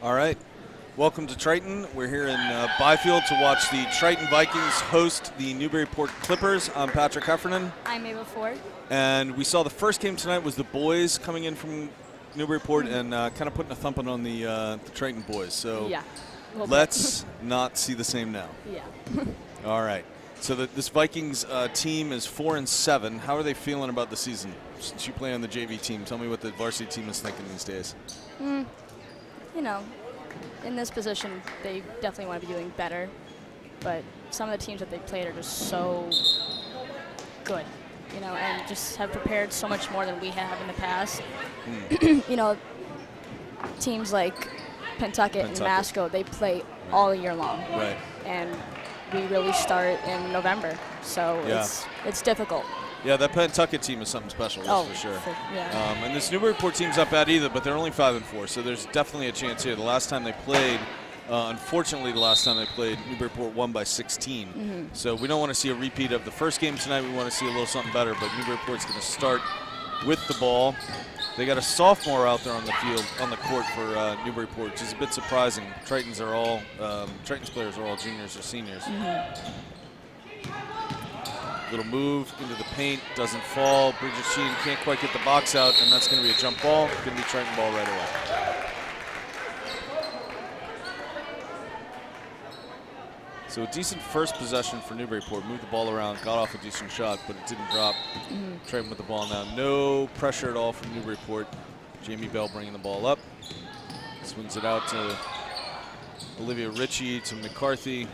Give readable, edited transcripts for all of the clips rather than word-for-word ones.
All right. Welcome to Triton. We're here in Byfield to watch the Triton Vikings host the Newburyport Clippers. I'm Patrick Heffernan. I'm Mabel Ford. And we saw the first game tonight was the boys coming in from Newburyport and kind of putting a thumping on the Triton boys. So yeah, let's not see the same now. Yeah. All right. So this Vikings team is 4-7. How are they feeling about the season? Since you play on the JV team, tell me what the varsity team is thinking these days. You know, in this position, they definitely want to be doing better. But some of the teams that they played are just so good, you know, and just have prepared so much more than we have in the past. You know, teams like Pentucket and Masco, they play all year long. Right. And we really start in November, so it's difficult. Yeah, that Pentucket team is something special, that's for sure. And this Newburyport team's not bad either, but they're only 5-4, so there's definitely a chance here. The last time they played, unfortunately, Newburyport won by 16. So we don't want to see a repeat of the first game tonight. We want to see a little something better, but Newburyport's going to start with the ball. They got a sophomore out there on the field, on the court for Newburyport, which is a bit surprising. Triton's players are all juniors or seniors. Little move into the paint, doesn't fall. Bridget Sheen can't quite get the box out, and that's going to be a jump ball. Going to be Triton ball right away. So a decent first possession for Newburyport. Moved the ball around, got off a decent shot, but it didn't drop. Triton with the ball now. No pressure at all from Newburyport. Jamie Bell bringing the ball up. Swings it out to Olivia Ritchie, to McCarthy.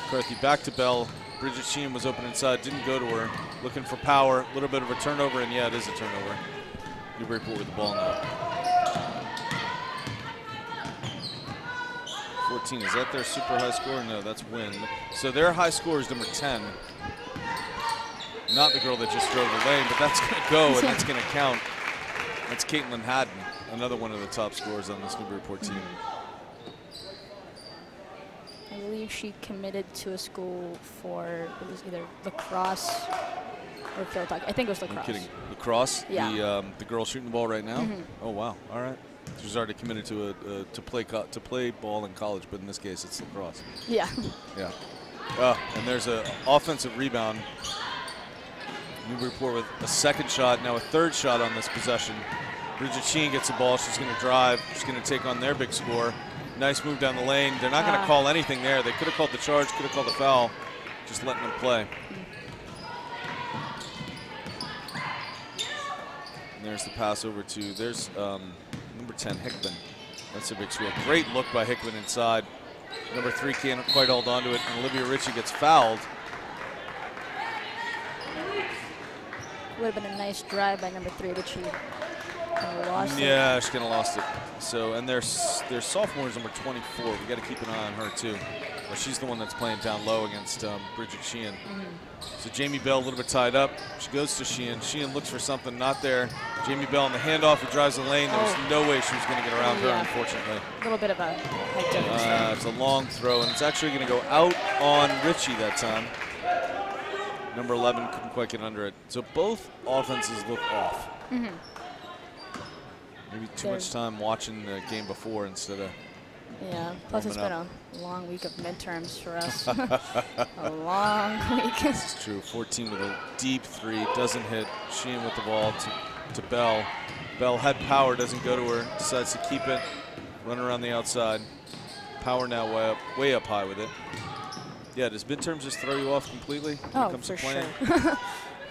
McCarthy back to Bell. Bridget Sheen was open inside, didn't go to her. Looking for power, a little bit of a turnover, and yeah, it is a turnover. Newburyport with the ball now. 14, is that their super high score? No, that's Wynn. So their high score is number 10. Not the girl that just drove the lane, but that's going to go, and that's going to count. That's Caitlin Haddon, another one of the top scorers on this Newburyport team. I believe she committed to a school for, it was either lacrosse or field hockey. I think it was lacrosse. Are you kidding? Lacrosse? Yeah. The girl shooting the ball right now? Oh, wow. All right. She's already committed to play ball in college, but in this case, it's lacrosse. Yeah. Yeah. And there's an offensive rebound. Newburyport with a second shot, now a third shot on this possession. Bridget Sheen gets the ball. She's going to drive. She's going to take on their big score. Nice move down the lane. They're not going to call anything there. They could have called the charge, could have called the foul, just letting them play. And there's the pass over to, there's number 10, Hickman. That's a big score. Great look by Hickman inside. Number 3 can't quite hold on to it, and Olivia Ritchie gets fouled. Would have been a nice drive by number 3, but she kind of lost it. Yeah, she kind of lost it. So, and their sophomore is number 24. We got to keep an eye on her too. Well, she's the one that's playing down low against Bridget Sheehan. So Jamie Bell a little bit tied up. She goes to Sheehan. Sheehan looks for something, not there. Jamie Bell on the handoff, who drives the lane. There was no way she was going to get around her, unfortunately. A little bit of a height difference there. It's a long throw, and it's actually going to go out on Ritchie that time. Number 11 couldn't quite get under it. So both offenses look off. Maybe too much time watching the game before instead of. Yeah, plus it's been a long week of midterms for us. A long week. This is true. 14 with a deep 3, doesn't hit. Sheehan with the ball to Bell. Bell had power, doesn't go to her, decides to keep it, run around the outside. Power now way up high with it. Yeah, does midterms just throw you off completely when it comes to playing? Sure.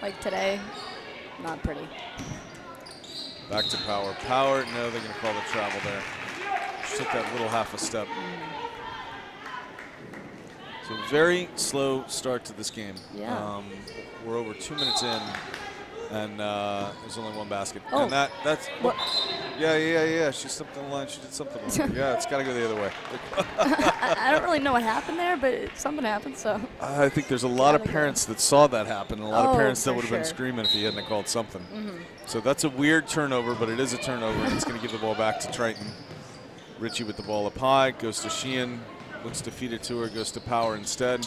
Like today, not pretty. Back to Power. Power, no, they're going to call the travel there. She took that little half a step. So very slow start to this game. Yeah. We're over 2 minutes in, and there's only one basket. Oh. And that's what? Yeah. She stepped on the line. She did something wrong. Yeah, it's got to go the other way. I don't really know what happened there, but something happened. So I think there's a lot of parents that saw that happen, and a lot of parents that would have been sure. screaming if he hadn't called something. So that's a weird turnover, but it is a turnover, and it's going to give the ball back to Triton. Ritchie with the ball up high, goes to Sheehan, looks to feed it to her, goes to Power instead.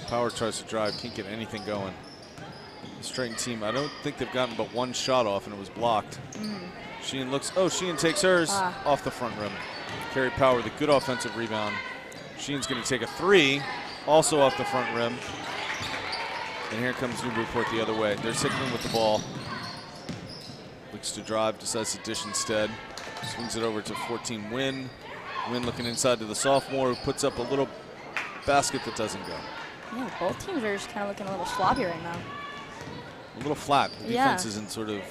Power tries to drive, can't get anything going. This Triton team, I don't think they've gotten but one shot off, and it was blocked. Sheehan looks, Sheehan takes hers off the front rim. Carry Power with a good offensive rebound. Sheehan's going to take a 3, also off the front rim. And here comes Newburyport the other way. There's Hickman with the ball. Looks to drive, decides to dish instead. Swings it over to 14 Wynn. Wynn looking inside to the sophomore, who puts up a little basket that doesn't go. Yeah, both teams are just kind of looking a little sloppy right now. A little flat. The defense isn't sort of,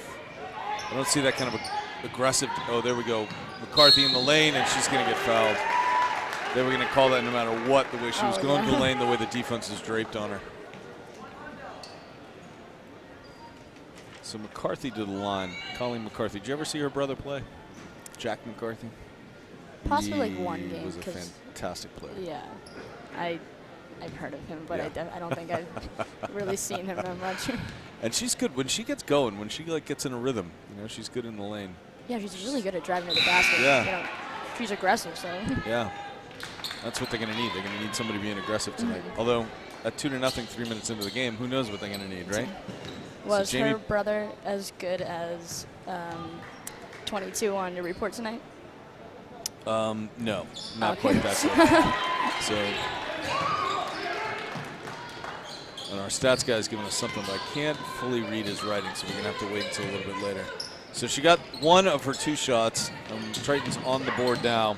I don't see that kind of aggressive. Oh, there we go. McCarthy in the lane, and she's going to get fouled. They were going to call that no matter what, the way she was going to the lane, the way the defense is draped on her. So McCarthy to the line. Colleen McCarthy. Did you ever see her brother play? Jack McCarthy? Possibly like one game. He was a fantastic player. Yeah. I've heard of him, but I don't think I've really seen him that much. And she's good when she gets going, when she like gets in a rhythm. You know, she's good in the lane. Yeah, she's really good at driving to the basket. Yeah. You know, she's aggressive, so. Yeah. That's what they're going to need. They're going to need somebody being aggressive tonight. Although, at 2-0, 3 minutes into the game, who knows what they're going to need, right? Was her brother as good as 22 on Newburyport tonight? No, not quite that good. So, and our stats guy's giving us something, but I can't fully read his writing, so we're going to have to wait until a little bit later. So she got 1 of her 2 shots. Triton's on the board now.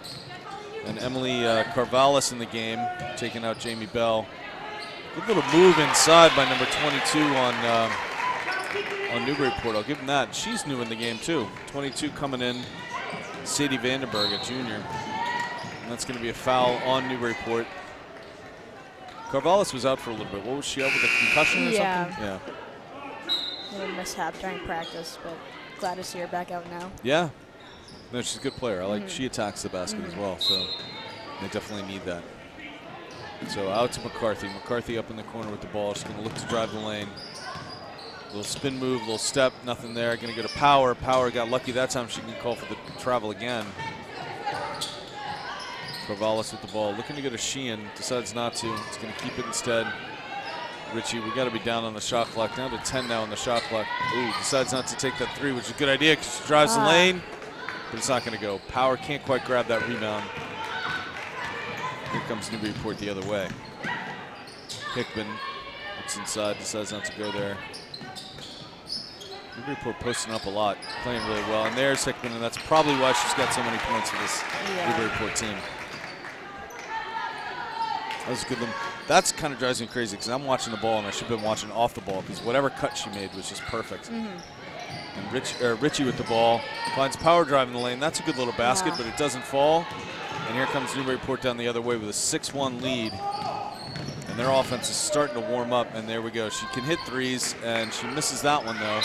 And Emily Carvallis in the game, taking out Jamie Bell. Good little move inside by number 22 on Newburyport. I'll give them that. She's new in the game, too. 22 coming in, Sadie Vandenberg, a junior. And that's going to be a foul on Newburyport. Carvallis was out for a little bit. What was she out with, a concussion or something? Yeah. A little mishap during practice, but glad to see her back out now. Yeah. No, she's a good player. I like she attacks the basket as well, so they definitely need that. So out to McCarthy. McCarthy up in the corner with the ball. She's going to look to drive the lane. Little spin move, little step, nothing there. Going to go to Power. Power got lucky that time. She can call for the travel again. Carvallis with the ball. Looking to go to Sheehan. Decides not to. He's going to keep it instead. Richie, we got to be down on the shot clock. Down to 10 now on the shot clock. Ooh, decides not to take that 3, which is a good idea because she drives the lane. But it's not going to go. Power can't quite grab that rebound. Here comes Newburyport the other way. Hickman looks inside, decides not to go there. Newburyport posting up a lot, playing really well. And there's Hickman, and that's probably why she's got so many points for this Newburyport team. That was a good one. That's kind of drives me crazy because I'm watching the ball, and I should have been watching off the ball because whatever cut she made was just perfect. And Richie with the ball finds Power driving the lane. That's a good little basket, but it doesn't fall. And here comes Newburyport down the other way with a 6-1 lead. And their offense is starting to warm up, and there we go. She can hit 3s, and she misses that one, though.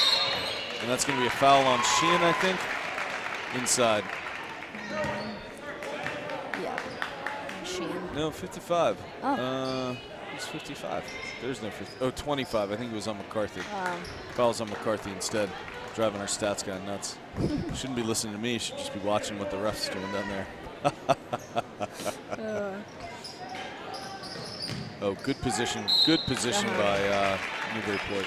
And that's going to be a foul on Sheehan, I think, inside. Yeah, Sheehan. No, 55. Oh. It's 55. There's no 50. Oh, 25. I think it was on McCarthy. Foul's on McCarthy instead. Driving our stats guy nuts. Shouldn't be listening to me. Should just be watching what the ref's doing down there. Oh, good position. Good position by Newburyport.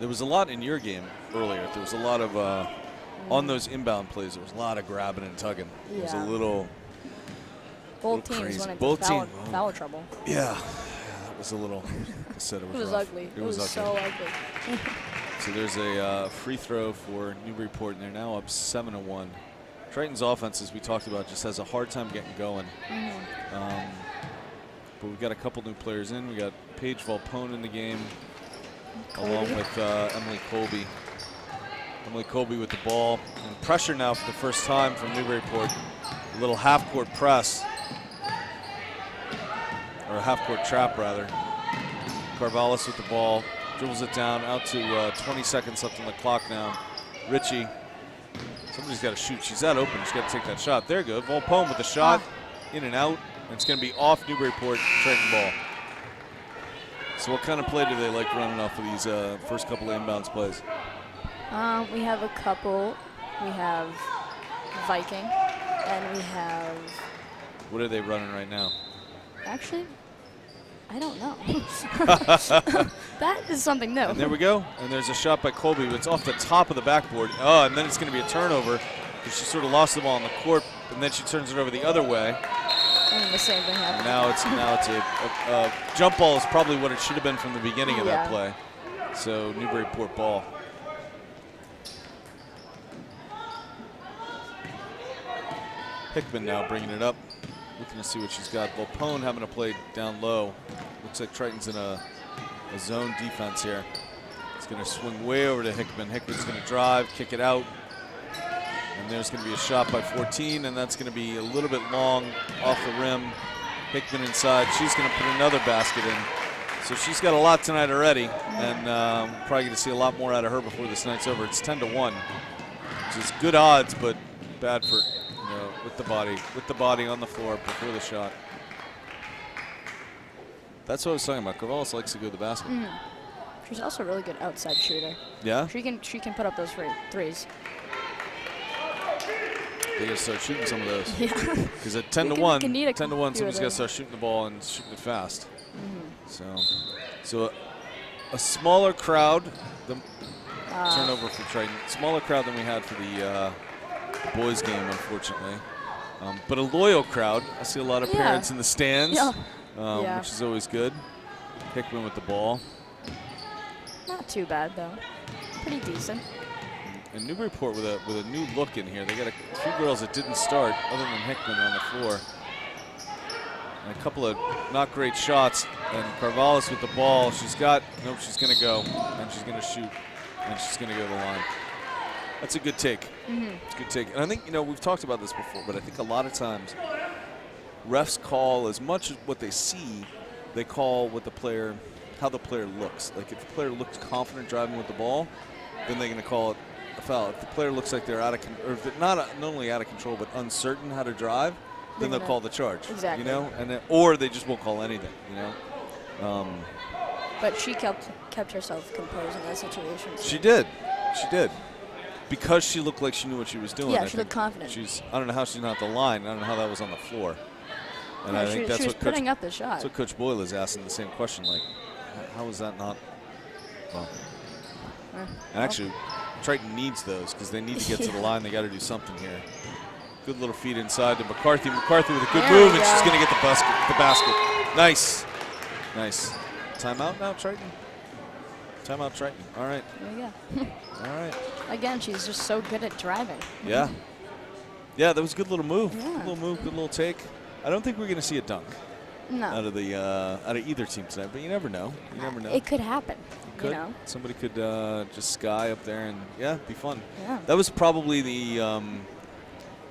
There was a lot in your game earlier. There was a lot of, on those inbound plays, there was a lot of grabbing and tugging. It was a little Both teams went into foul trouble. Yeah, that was a little, I said it was rough. Ugly. It was so ugly. So there's a free throw for Newburyport, and they're now up 7-1. Triton's offense, as we talked about, just has a hard time getting going. But we've got a couple new players in. We got Paige Volpone in the game, along with Emily Colby. Emily Colby with the ball. And pressure now for the first time from Newburyport. A little half-court press. Or a half-court trap, rather. Carvallis with the ball. Dribbles it down, out to 20 seconds left on the clock now. Richie. Somebody's got to shoot. She's that open. She's got to take that shot. There you go. Volpone with the shot. In and out. And it's going to be off Newburyport. Triton ball. So what kind of play do they like running off of these first couple of inbounds plays? We have a couple. We have Viking. And we have... What are they running right now? Actually, I don't know. That is something new. And there we go. And there's a shot by Colby. It's off the top of the backboard. Oh, and then it's going to be a turnover. because she sort of lost the ball on the court, and then she turns it over the other way. And the same thing happened. Now it's a jump ball is probably what it should have been from the beginning of that play. So Newburyport ball. Hickman now bringing it up, looking to see what she's got. Volpone having to play down low. Looks like Triton's in a zone defense here. It's going to swing way over to Hickman. Hickman's going to drive, kick it out. And there's going to be a shot by 14, and that's going to be a little bit long off the rim. Hickman inside. She's going to put another basket in. So she's got a lot tonight already, and probably going to see a lot more out of her before this night's over. It's 10-1, which is good odds, but bad for, with the body on the floor before the shot. That's what I was talking about. Corvallis likes to go to the basket. She's also a really good outside shooter. Yeah? She can put up those threes. They got to start shooting some of those. Yeah. Because at 10-1, 10-1, somebody's got to start shooting the ball and shooting it fast. So a smaller crowd. Turnover for Triton. Smaller crowd than we had for the boys game, unfortunately. But a loyal crowd. I see a lot of parents in the stands, which is always good. Hickman with the ball. Not too bad, though. Pretty decent. And Newburyport with a new look in here. They got a few girls that didn't start, other than Hickman on the floor. And a couple of not great shots. And Corvallis with the ball. She's got, nope, she's going to go. And she's going to shoot. And she's going to go to the line. That's a good take. It's a good take. And I think, we've talked about this before, but I think a lot of times refs call as much as what they see, they call what the player, how the player looks. Like if the player looks confident driving with the ball, then they're going to call it a foul. If the player looks like they're out of control, or if they're not only out of control but uncertain how to drive, then they'll call the charge. Exactly. And then, or they just won't call anything. But she kept herself composed in that situation. So. She did. She did. Because she looked like she knew what she was doing. Yeah, she looked confident. I don't know how she's not the line. I don't know how that was on the floor. And I think she was putting up the shot. That's what Coach Boyle is asking the same question. Like, how is that not? Well, and actually, Triton needs those because they need to get to the line. They got to do something here. Good little feed inside to McCarthy. McCarthy with a good move, and she's going to get the basket. Nice. Nice. Timeout now, Triton? Timeout, Triton. All right. There you go. All right. Again, she's just so good at driving. Yeah. Yeah, that was a good little move. Yeah. Good little move, good little take. I don't think we're going to see a dunk. No. Out of either team tonight, but you never know. You never know. It could happen. It could. Somebody could just sky up there and be fun. Yeah. That was probably the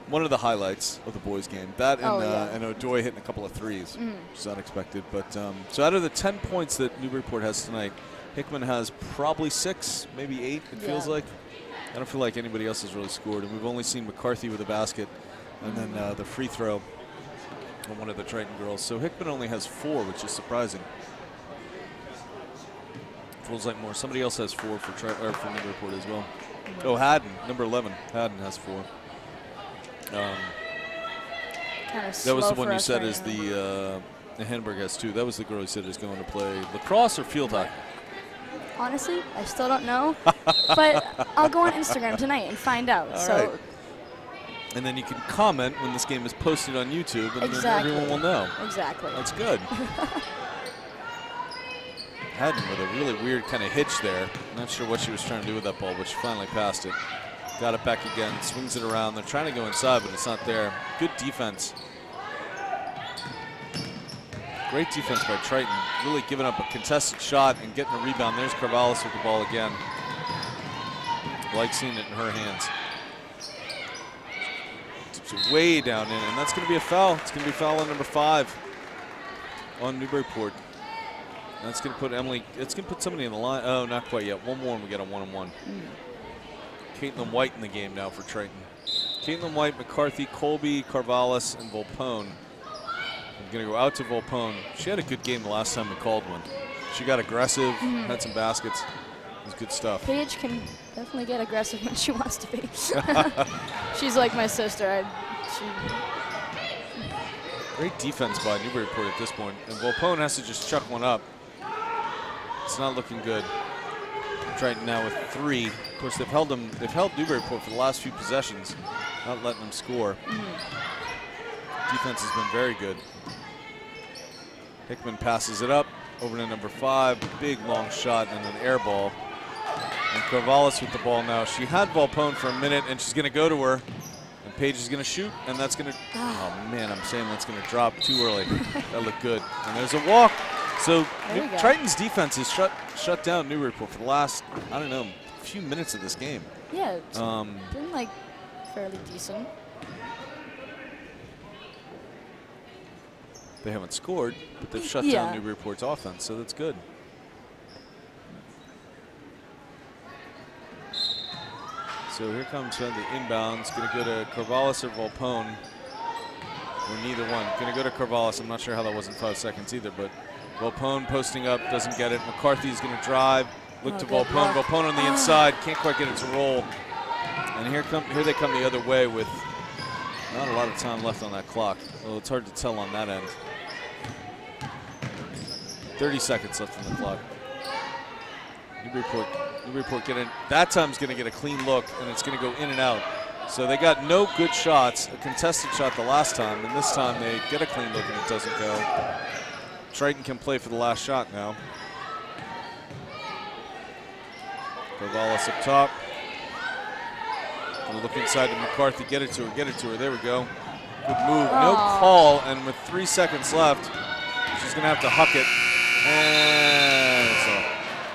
one of the highlights of the boys' game. That and O'Doy hitting a couple of threes, which is unexpected. But so out of the 10 points that Newburyport has tonight, Hickman has probably 6, maybe 8. It feels like. I don't feel like anybody else has really scored, and we've only seen McCarthy with a basket, and then the free throw on one of the Triton girls. So Hickman only has 4, which is surprising. Feels like more. Somebody else has 4 for Newburyport as well. Oh, Haddon, number 11. Haddon has 4. That was the one you said is the Henneberg has 2. That was the girl you said is going to play lacrosse or field hockey. Honestly, I still don't know, but I'll go on Instagram tonight and find out. All right. And then you can comment when this game is posted on YouTube, and then everyone will know. Exactly. That's good. Haddon with a really weird kind of hitch there. Not sure what she was trying to do with that ball, but she finally passed it. Got it back again, swings it around. They're trying to go inside, but it's not there. Good defense. Great defense by Triton. Really giving up a contested shot and getting a rebound. There's Corvallis with the ball again. Like seeing it in her hands. Tips it way down in, and that's going to be a foul. It's going to be foul on number 5 on Newburyport. That's going to put it's going to put somebody in the line. Oh, not quite yet. One more and we get a 1-on-1. Caitlin White in the game now for Triton. Caitlin White, McCarthy, Colby, Corvallis, and Volpone. I'm going to go out to Volpone. She had a good game the last time we called one. She got aggressive, had some baskets. It was good stuff. Paige can definitely get aggressive when she wants to be. She's like my sister. Great defense by Newburyport at this point. And Volpone has to just chuck one up. It's not looking good. Triton now with 3. Of course, they've held Newburyport for the last few possessions, not letting them score. Defense has been very good. Hickman passes it up over to number 5. Big long shot and an air ball. And Corvallis with the ball now. She had Volpone for a minute, and she's going to go to her. And Paige is going to shoot, and that's going to, oh man, I'm saying that's going to drop too early. That looked good. And there's a walk. So Triton's defense has shut down Newburyport for the last, I don't know, few minutes of this game. Yeah, it's been like fairly decent. They haven't scored, but they've shut down Newburyport's offense, so that's good. So here comes the inbounds. Going to go to Corvallis or Volpone, or neither one. Going to go to Corvallis. I'm not sure how that was in 5 seconds either, but Volpone posting up, doesn't get it. McCarthy's going to drive, look to Volpone. Volpone on the inside, can't quite get it to roll. And here they come the other way with not a lot of time left on that clock. Well, it's hard to tell on that end. 30 seconds left on the clock. Newburyport that time's going to get a clean look, and it's going to go in and out. So they got no good shots, a contested shot the last time, and this time they get a clean look and it doesn't go. Triton can play for the last shot now. Corvallis up top. Gonna look inside to McCarthy, get it to her, there we go. Good move, no call, and with 3 seconds left, she's gonna have to huck it.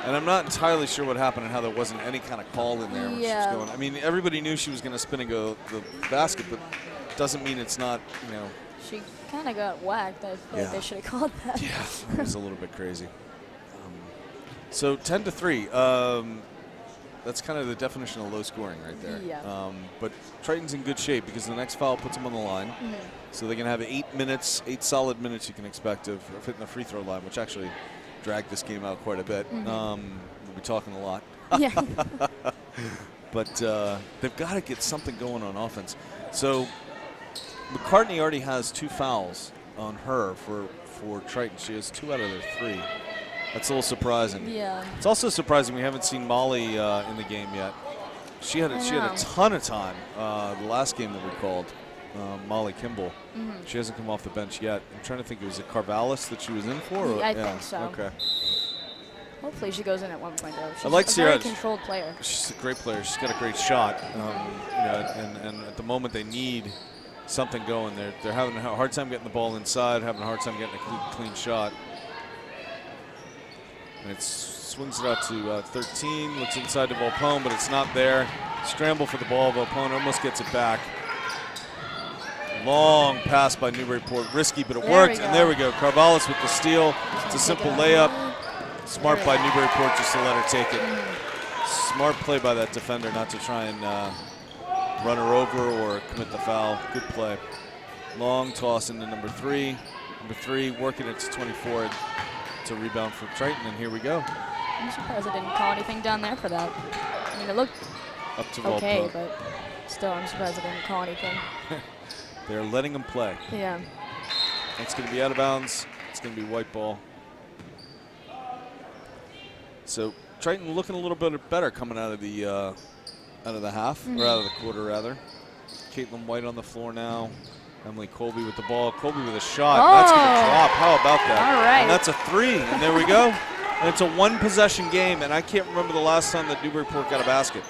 And I'm not entirely sure what happened and how there wasn't any kind of call in there when she was going. I mean, everybody knew she was gonna spin and go the basket, but doesn't mean it's not, you know. She kind of got whacked. I feel like they should have called that. Yeah, it was a little bit crazy. So 10-3. That's kind of the definition of low scoring right there. Yeah. But Triton's in good shape because the next foul puts them on the line. So they're going to have 8 minutes, 8 solid minutes you can expect of hitting the free throw line, which actually dragged this game out quite a bit. We'll be talking a lot. Yeah. But they've got to get something going on offense. So McCartney already has 2 fouls on her for Triton. She has 2 out of their 3. That's a little surprising. Yeah. It's also surprising we haven't seen Molly in the game yet. She had a ton of time the last game that we called. Molly Kimball. She hasn't come off the bench yet. I'm trying to think, was it Carvallis that she was in for? Or? I think so. Okay. Hopefully she goes in at one point though. She's I like a very controlled player. She's a great player. She's got a great shot. You know, and at the moment they need something going. They're having a hard time getting the ball inside, having a hard time getting a clean shot. And it swings it out to 13. Looks inside to Volpone, but it's not there. Scramble for the ball. Volpone almost gets it back. Long pass by Newburyport. Risky, but it worked. And there we go. Corvallis with the steal. It's a simple layup. Smart by Newburyport just to let her take it. Smart play by that defender not to try and run her over or commit the foul. Good play. Long toss into number 3. Number 3 working it to 24. It's a rebound for Triton, and here we go. I'm surprised I didn't call anything down there for that. I mean, it looked up to okay, but still, I'm surprised I didn't call anything. They're letting them play. Yeah. It's going to be out of bounds. It's going to be white ball. So Triton looking a little bit better coming out of the half, or out of the quarter rather. Caitlin White on the floor now. Emily Colby with the ball. Colby with a shot. That's going to drop. How about that? All right. And that's a 3. And there we go. And it's a 1-possession game. And I can't remember the last time that Newburyport got a basket.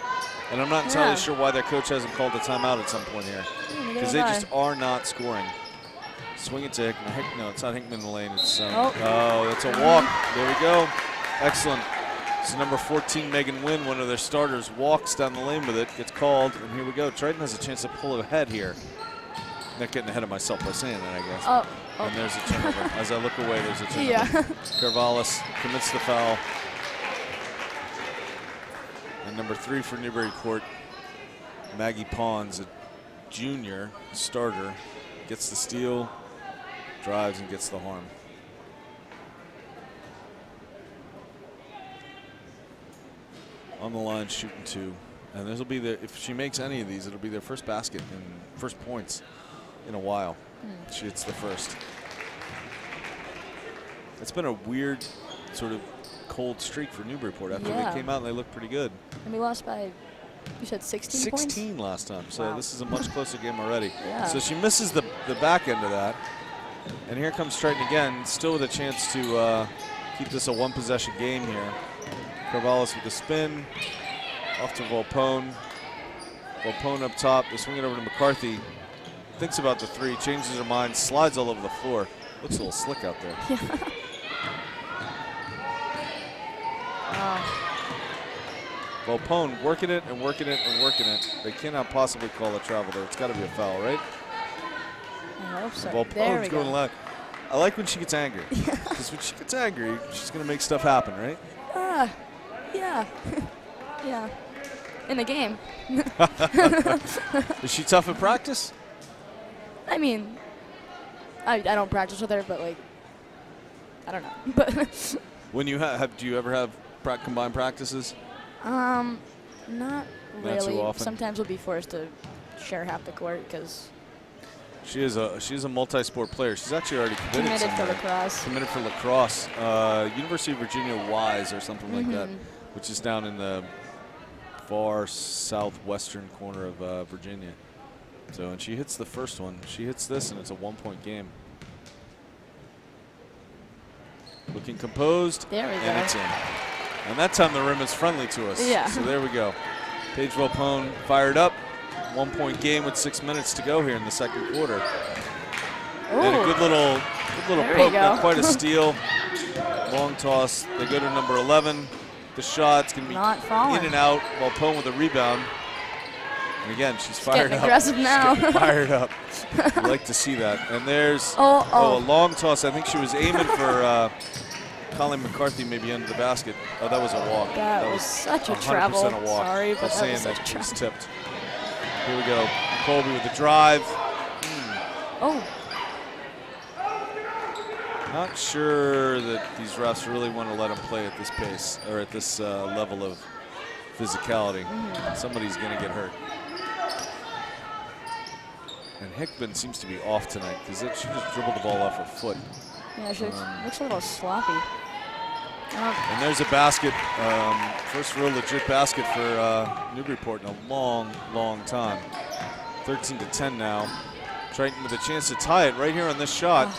And I'm not entirely sure why their coach hasn't called a timeout at some point here. Because they just are not scoring. Swing it to Hickman. No, it's not Hickman in the lane. It's that's a walk. There we go. Excellent. So number 14, Megan Wynn, one of their starters, walks down the lane with it. Gets called. And here we go. Triton has a chance to pull it ahead here. Not getting ahead of myself by saying that, I guess. And there's a turnover. As I look away, there's a turnover. Yeah. Corvallis commits the foul. And number 3 for Newburyport, Maggie Pons, a junior starter, gets the steal, drives, and gets the harm. On the line, shooting 2. And this will be if she makes any of these, it'll be their first basket and first points in a while. She hits the first. It's been a weird sort of cold streak for Newburyport after they came out and they looked pretty good. And we lost by, you said 16 points? 16 last time, so this is a much closer game already. Yeah. So she misses the back end of that. And here comes Triton again, still with a chance to keep this a one-possession game here. Carvallis with the spin, off to Volpone. Volpone up top, they swing it over to McCarthy. Thinks about the three, changes her mind, slides all over the floor. Looks a little slick out there. Volpone working it and working it and working it. They cannot possibly call a travel there. It's got to be a foul, right? I hope so. Volpone's going loud. I like when she gets angry. Because when she gets angry, she's going to make stuff happen, right? Yeah. Yeah. In the game. Is she tough in practice? I mean, I don't practice with her, but like, I don't know. But when you do you ever have combined practices? Not really. Too often. Sometimes we'll be forced to share half the court because she is a multi-sport player. She's actually already committed for lacrosse. Committed for lacrosse. University of Virginia Wise or something like that, which is down in the far southwestern corner of Virginia. So, and she hits the first one. She hits this, and it's a one-point game. Looking composed, there we go. And it's in. And that time the rim is friendly to us. Yeah. So there we go. Paige Volpone fired up. One-point game with 6 minutes to go here in the second quarter. Ooh. And a good little poke, not quite a steal. Long toss. They go to number 11. The shot's going to be in and out. Volpone with a rebound. And again, she's fired up. Aggressive now. She's getting fired up. You like to see that. And there's a long toss. I think she was aiming for Colleen McCarthy maybe under the basket. Oh, that was a walk. That was such a 100% travel. a walk. Sorry, but I'm that was saying such that a was tipped. Here we go. Colby with the drive. Not sure that these refs really want to let him play at this pace or at this level of physicality. Somebody's going to get hurt. And Hickman seems to be off tonight because she just dribbled the ball off her foot. Yeah, she looks a little sloppy. And there's a basket, first real legit basket for Newburyport in a long, long time. 13-10 now. Triton with a chance to tie it right here on this shot.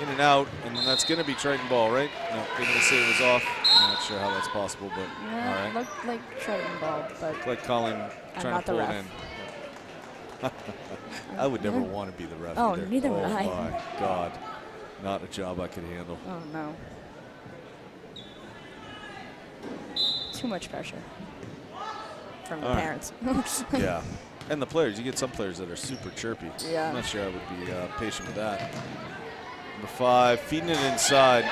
In and out, and then that's going to be Triton ball, right? No, they're going to say it was off. I'm not sure how that's possible, but all right. Looked like Triton ball, but looked like Colleen trying to pull it in. I would never want to be the ref either. Neither would I. Oh my God, not a job I could handle. Oh no. Too much pressure from the parents. Yeah, and the players. You get some players that are super chirpy. Yeah. I'm not sure I would be patient with that. Number 5, feeding it inside.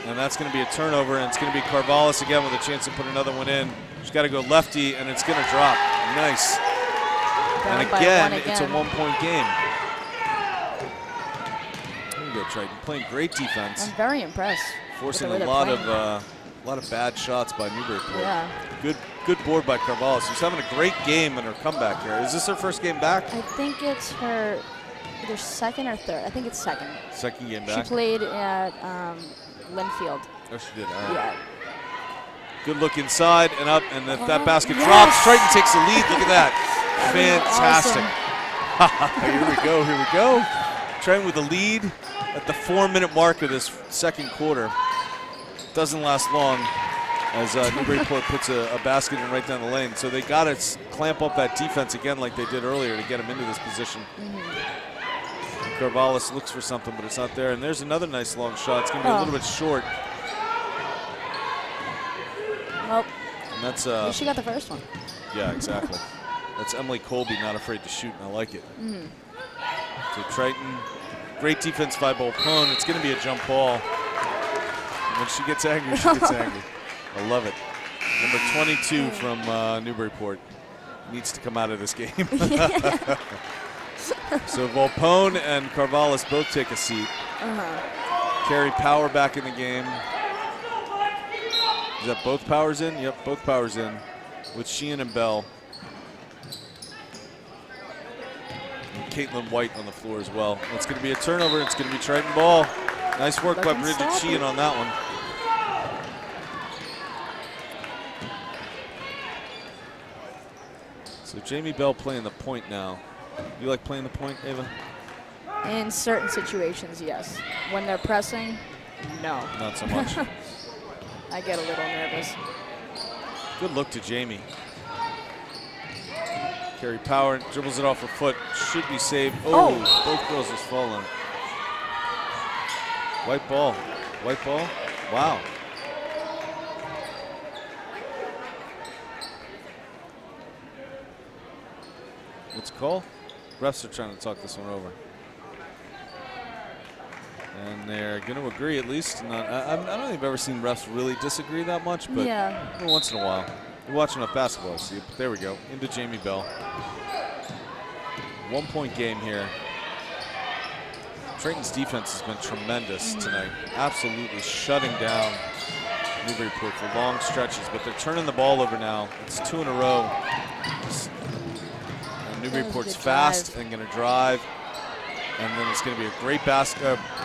And that's going to be a turnover, and it's going to be Carvallis again with a chance to put another one in. She's got to go lefty, and it's going to drop. Nice. And again, it's a one-point game. There you go, Triton. Playing great defense. I'm very impressed. Forcing a lot of bad shots by Newburyport. Yeah. Good board by Carvallis. She's having a great game in her comeback here. Is this her first game back? I think it's her either second or third. I think it's second. Second game back? She played at Linfield. Oh, she did. All right. Yeah. Good look inside and up, and that basket drops. Triton takes the lead. Look at that. Fantastic. Awesome. Here we go. Here we go. Triton with the lead at the 4-minute mark of this second quarter. Doesn't last long as Newburyport puts a basket in right down the lane. So they got to clamp up that defense again like they did earlier to get him into this position. Carvallis looks for something, but it's not there. And there's another nice long shot. It's going to be a little bit short. Nope. And that's she got the first one. Yeah, exactly. That's Emily Colby, not afraid to shoot, and I like it. So Triton, great defense by Volpone. It's going to be a jump ball. And when she gets angry, she gets angry. I love it. Number 22 from Newburyport needs to come out of this game. So Volpone and Carvallis both take a seat. Carry Power back in the game. Is that both Powers in? Yep, both Powers in with Sheehan and Bell. And Caitlin White on the floor as well. It's going to be a turnover. It's going to be Triton ball. Nice work by Bridget Sheehan on that one. So Jamie Bell playing the point now. You like playing the point, Ava? In certain situations, yes. When they're pressing, no. Not so much. I get a little nervous. Good look to Jamie. Carry power, dribbles it off her foot. Should be saved. Oh, both girls just falling. White ball. White ball. Wow. What's the call? Refs are trying to talk this one over. And they're going to agree at least. Not, I don't think I've ever seen refs really disagree that much, but every once in a while. You're watching enough basketball, see. But there we go. Into Jamie Bell. 1 point game here. Triton's defense has been tremendous tonight. Absolutely shutting down Newburyport for long stretches, but they're turning the ball over now. It's 2 in a row. And Newburyport's fast and going to drive. And then it's going to be a great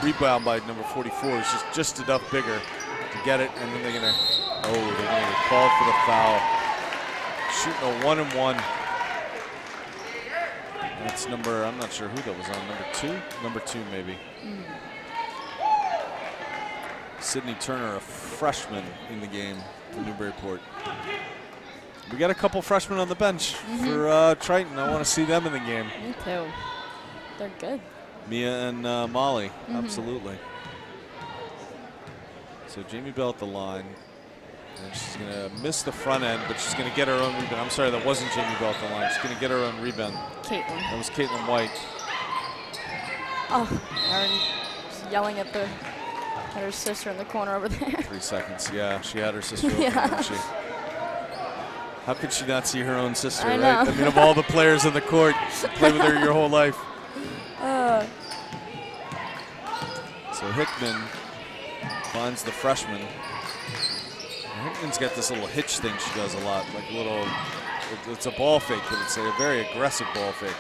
rebound by number 44. It's just enough bigger to get it. And then they're going to get called for the foul. Shooting a 1-and-1. That's number, I'm not sure who that was on, number 2? Number 2 maybe. Sydney Turner, a freshman in the game for Newburyport. We got a couple freshmen on the bench for Triton. I want to see them in the game. Me too. They're good. Mia and Molly, absolutely. So Jamie Bell at the line. And she's going to miss the front end, but she's going to get her own rebound. I'm sorry, that wasn't Jamie Bell at the line. She's going to get her own rebound. Caitlin. That was Caitlin White. Oh, Erin yelling at her sister in the corner over there. 3 seconds, yeah. She had her sister over there, didn't she? How could she not see her own sister, right? I mean, of all the players on the court, play with her your whole life. So Hickman finds the freshman. Hickman's got this little hitch thing she does a lot, like a little, it's a ball fake, but it's a very aggressive ball fake.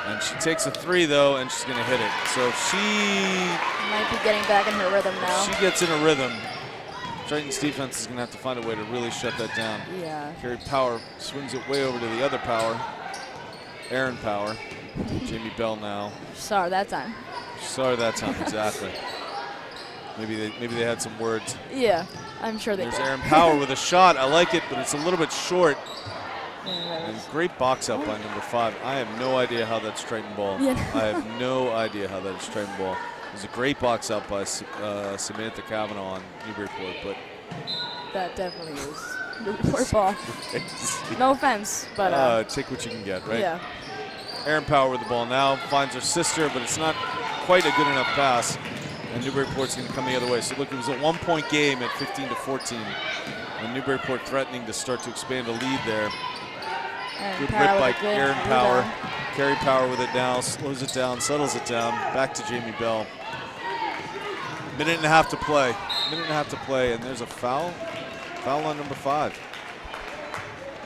And she takes a 3 though, and she's gonna hit it. So she might be getting back in her rhythm now. She gets in a rhythm. Triton's defense is gonna have to find a way to really shut that down. Yeah. Carry Power swings it way over to the other Power. Erin Power. Jamie Bell now. Saw her that time. Saw her that time, exactly. Maybe they had some words. Yeah, I'm sure they did. There's Erin Power with a shot. I like it, but it's a little bit short. And great box out by number 5. I have no idea how that's Triton ball. Yeah. I have no idea how that is Triton ball. It was a great box out by Samantha Cavanaugh on Newburyport, but that definitely is Newburyport ball. No offense, but take what you can get, right? Yeah. Erin Power with the ball now, finds her sister, but it's not quite a good enough pass. And Newburyport's going to come the other way. So look, it was a 1 point game at 15-14. And Newburyport threatening to start to expand a lead there. Good rip by Erin Power. Carry Power with it now, slows it down, settles it down. Back to Jamie Bell. Minute and a half to play. Minute and a half to play, and there's a foul. Foul on number 5.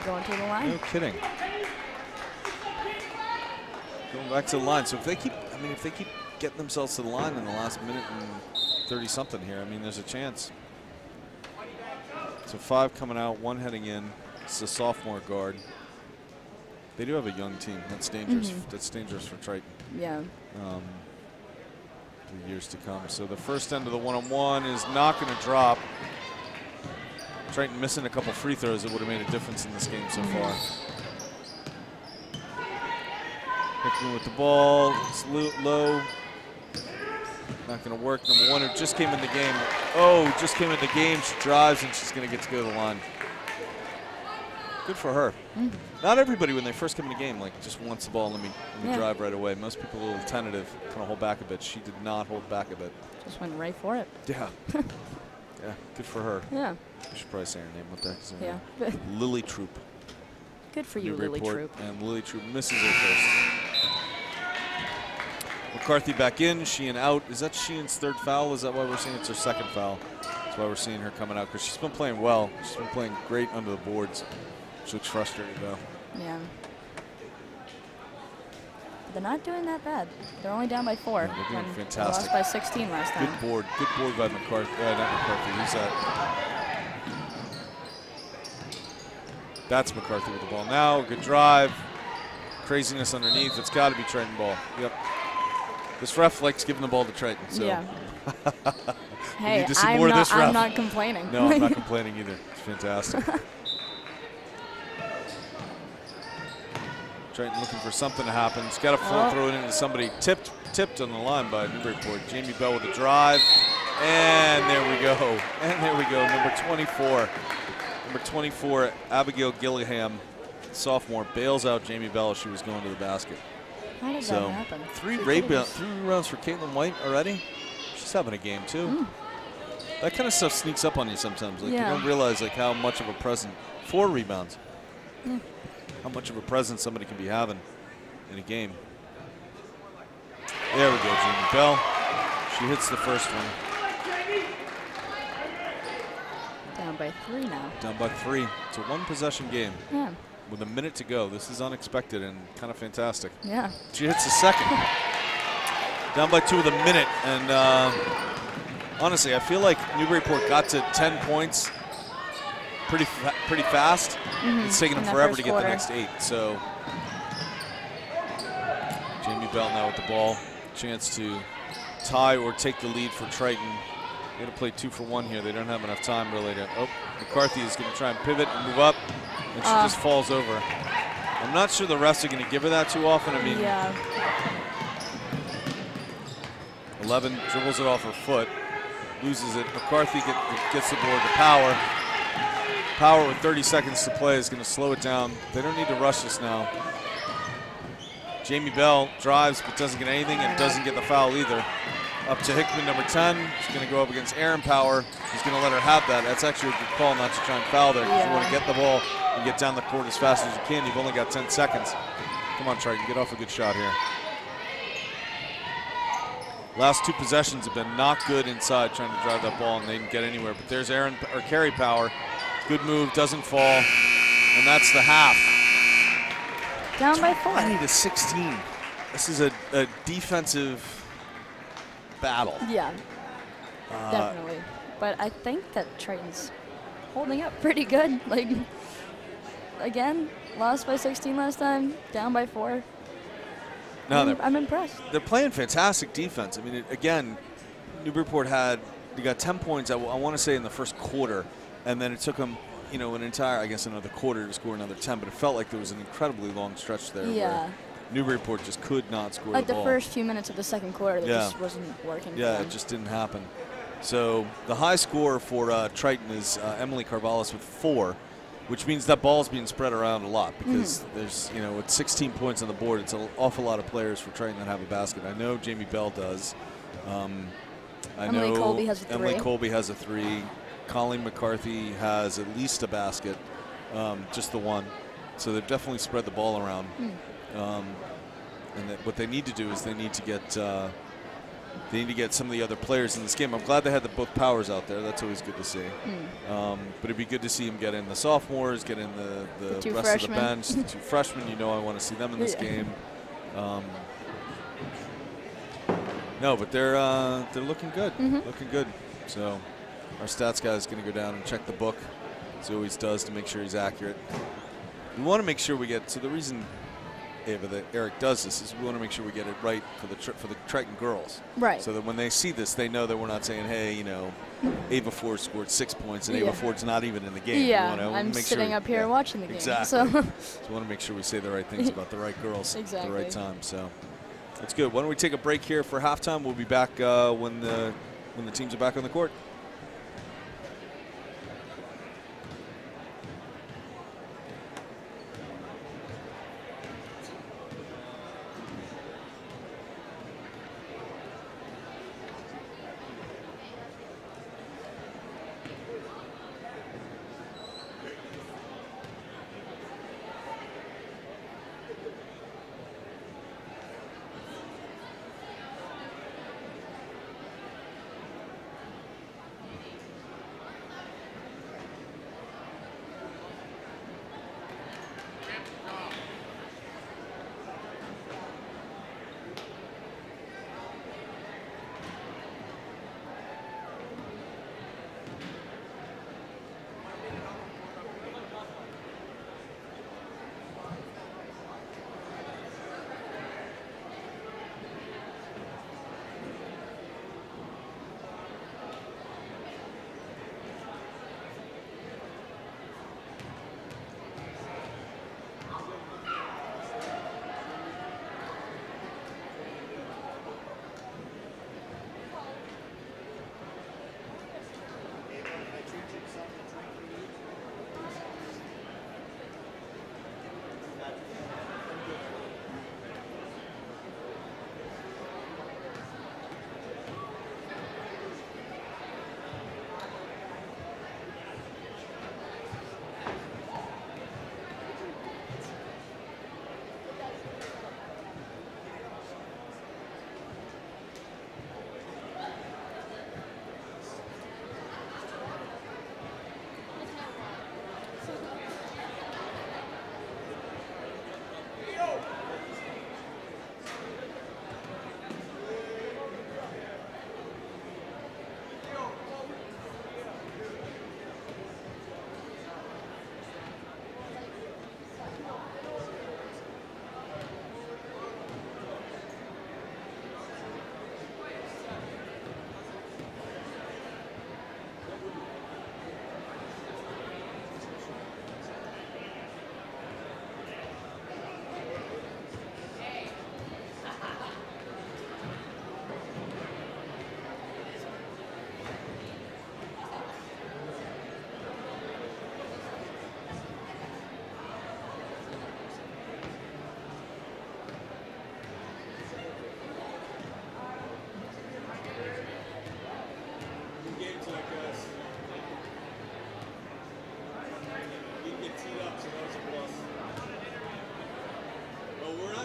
Going to the line. No kidding. Going back to the line. So if they keep, getting themselves to the line in the last minute and 30-something here, I mean, there's a chance. So 5 coming out, 1 heading in. It's a sophomore guard. They do have a young team. That's dangerous. That's dangerous for Triton. Yeah. For years to come. So the first end of the one-on-one is not going to drop. Triton missing a couple free throws that would have made a difference in this game so far. Hickman with the ball. It's low. Not going to work. Number 1 who just came in the game. Oh, just came in the game. She drives and she's going to get to go to the line. Good for her. Not everybody, when they first come in the game, like just wants the ball and let me drive right away. Most people are a little tentative, kind of hold back a bit. She did not hold back a bit. Just went right for it. Yeah. Yeah, good for her. Yeah. I should probably say her name. What the heck is her name? Yeah. Lily Troop. Good for you, Lily Troop. And Lily Troop misses her first. McCarthy back in, Sheehan out. Is that Sheehan's 3rd foul? Is that why we're seeing it's her 2nd foul? That's why we're seeing her coming out, because she's been playing well. She's been playing great under the boards. She looks frustrated, though. Yeah. They're not doing that bad. They're only down by 4. Yeah, they're doing fantastic. They lost by 16 last time. Good board. Good board by McCarthy. Not McCarthy. Who's that? That's McCarthy with the ball now. Good drive. Craziness underneath. It's got to be Triton ball. Yep. This ref likes giving the ball to Triton. So. Yeah. Hey, need to see more of this ref. I'm not complaining. No, I'm not complaining either. It's fantastic. Triton looking for something to happen. He's got to throw it into somebody. Tipped on the line by Newburyport. Jamie Bell with the drive. And there we go. And there we go. Number 24. Number 24, Abigail Gillingham, sophomore, bails out Jamie Bell as she was going to the basket. How did that happen? Three rebounds for Caitlin White already. She's having a game too. That kind of stuff sneaks up on you sometimes. Like you don't realize like how much of a presence. 4 rebounds. How much of a presence somebody can be having in a game. There we go, Jamie Bell. She hits the first one. Down by 3 now. Down by 3. It's a 1-possession game. Yeah. With a minute to go. This is unexpected and kind of fantastic. Yeah. She hits the second. Down by 2 with a minute. And honestly, I feel like Newburyport got to 10 points pretty fast. It's taken them forever to get the next 8. So Jamie Bell now with the ball. Chance to tie or take the lead for Triton. They're going to play 2 for 1 here. They don't have enough time really to. Oh, McCarthy is going to try and pivot and move up, and she just falls over. I'm not sure the refs are going to give her that too often. I mean, 11 dribbles it off her foot, loses it. McCarthy gets the board to Power. Power with 30 seconds to play is going to slow it down. They don't need to rush this now. Jamie Bell drives but doesn't get anything and doesn't get the foul either. Up to Hickman, number 10. She's going to go up against Aaron Power. He's going to let her have that. That's actually a good call not to try and foul there. If you want to get the ball and get down the court as fast as you can, you've only got 10 seconds. Come on, Triton, get off a good shot here. Last 2 possessions have been not good inside trying to drive that ball, and they didn't get anywhere. But there's Carrie Power. Good move, doesn't fall, and that's the half. Down by 4. 20 to 16. This is a defensive battle. Yeah, definitely. But I think that Triton's holding up pretty good. Like, again, lost by 16 last time, down by 4. No, I'm impressed. They're playing fantastic defense. I mean, again, Newburyport they got 10 points, I want to say, in the first quarter, and then it took them, an entire, I guess, another quarter to score another 10, but it felt like there was an incredibly long stretch there. Yeah. Newburyport just could not score like the ball. The first few minutes of the second quarter, that just wasn't working. Yeah, it just didn't happen. So the high score for Triton is Emily Carvallis with 4, which means that ball's being spread around a lot because there's, with 16 points on the board, it's an awful lot of players for Triton that have a basket. I know Jamie Bell does. Emily Colby has a 3. Emily Colby has a 3. Colleen McCarthy has at least a basket, just the 1. So they've definitely spread the ball around. And what they need to do is they need to get some of the other players in this game. I'm glad they had both Powers out there. That's always good to see. But it'd be good to see them get in the sophomores, get in the rest freshmen. of the bench. The 2 freshmen, I want to see them in this game. No, but they're looking good. Looking good. So our stats guy is going to go down and check the book, as he always does, to make sure he's accurate. We want to make sure we get. So the reason, Ava, that Eric does this is we want to make sure we get it right for the Triton girls. Right. So that when they see this, they know that we're not saying, hey, Ava Ford scored 6 points and Ava Ford's not even in the game. Yeah, I'm sitting up here watching the game. Exactly. So we want to make sure we say the right things about the right girls at the right time. So that's good. Why don't we take a break here for halftime? We'll be back when the teams are back on the court.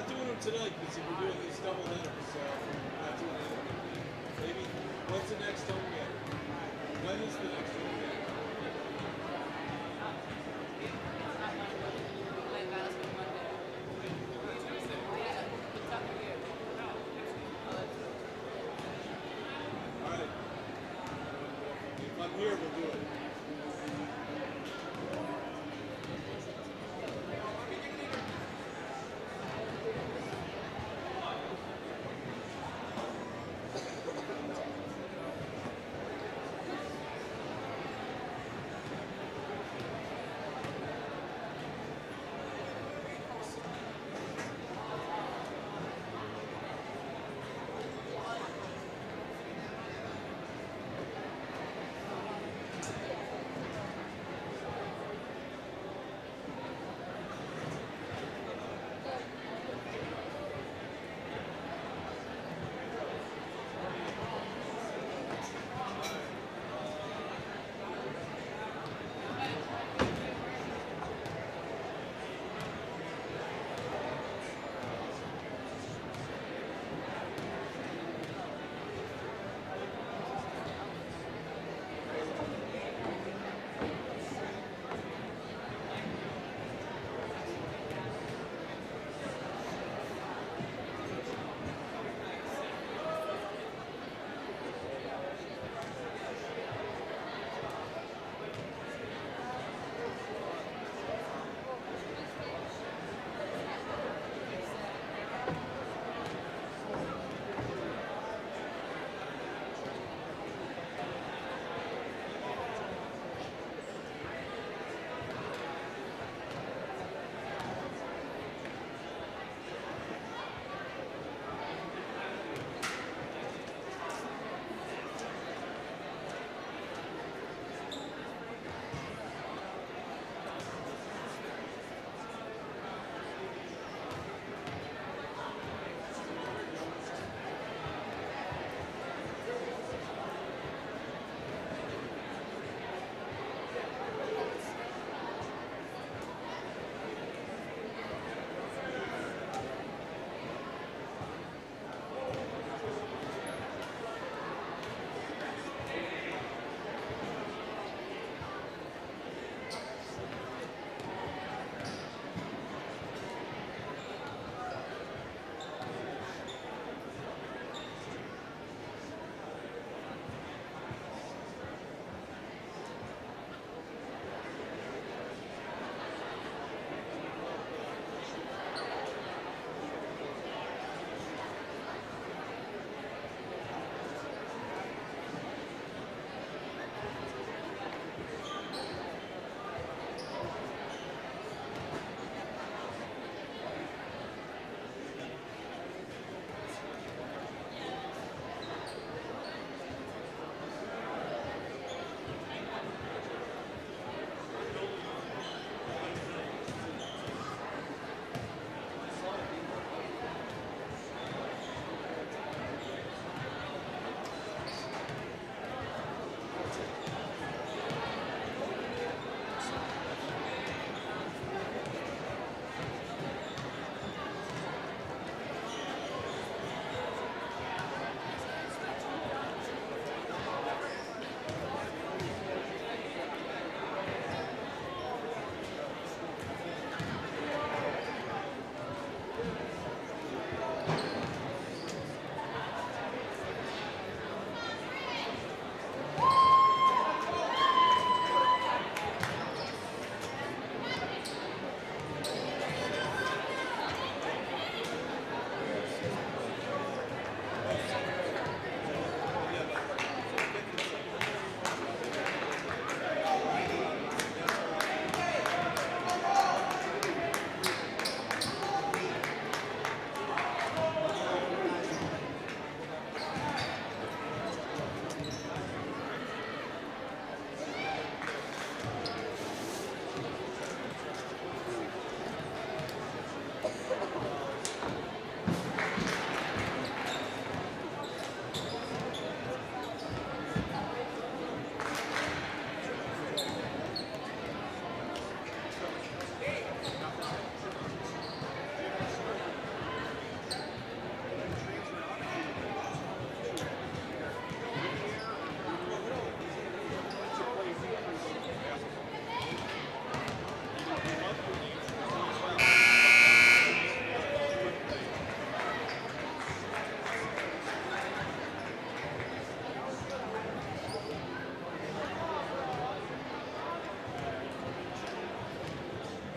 not doing them tonight because we're doing these double headers, so we're not doing them. Maybe, what's the next home game? When is the next home game? All right. If I'm here, we'll do it.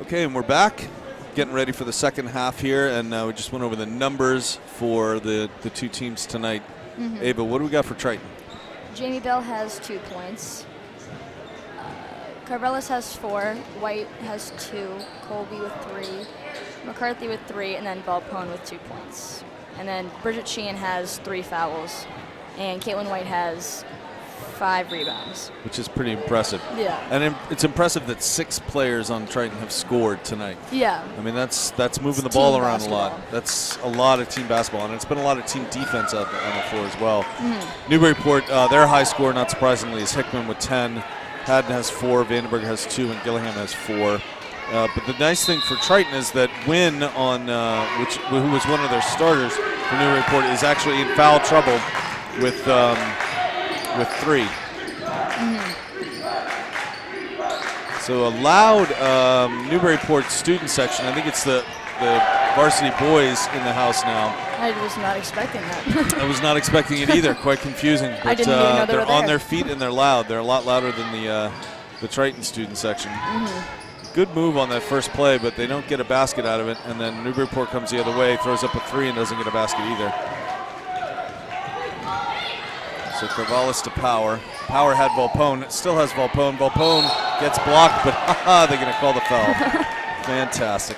Okay, and we're back, getting ready for the second half here, and we just went over the numbers for the two teams tonight. Ava, what do we got for Triton? Jamie Bell has 2 points. Carvelis has 4. White has 2. Colby with 3. McCarthy with 3, and then Valpone with 2 points. And then Bridget Sheehan has 3 fouls, and Caitlin White has 5 rebounds. Which is pretty impressive. Yeah. And it's impressive that 6 players on Triton have scored tonight. Yeah. I mean, that's moving the ball around a lot. That's a lot of team basketball, and it's been a lot of team defense out on the floor as well. Newburyport, their high score, not surprisingly, is Hickman with 10. Haddon has 4, Vandenberg has 2, and Gillingham has 4. But the nice thing for Triton is that Wynn, who was one of their starters for Newburyport, is actually in foul trouble with 3. So a loud Newburyport student section. I think it's the varsity boys in the house now. I was not expecting that. I was not expecting it either. Quite confusing. But I didn't even know they were they're on their feet and they're loud. They're a lot louder than the Triton student section. Good move on that first play, but they don't get a basket out of it. And then Newburyport comes the other way, throws up a 3, and doesn't get a basket either. So Carvelis to Power. Power had Valpone. It still has Valpone. Valpone gets blocked, but they're going to call the foul. Fantastic.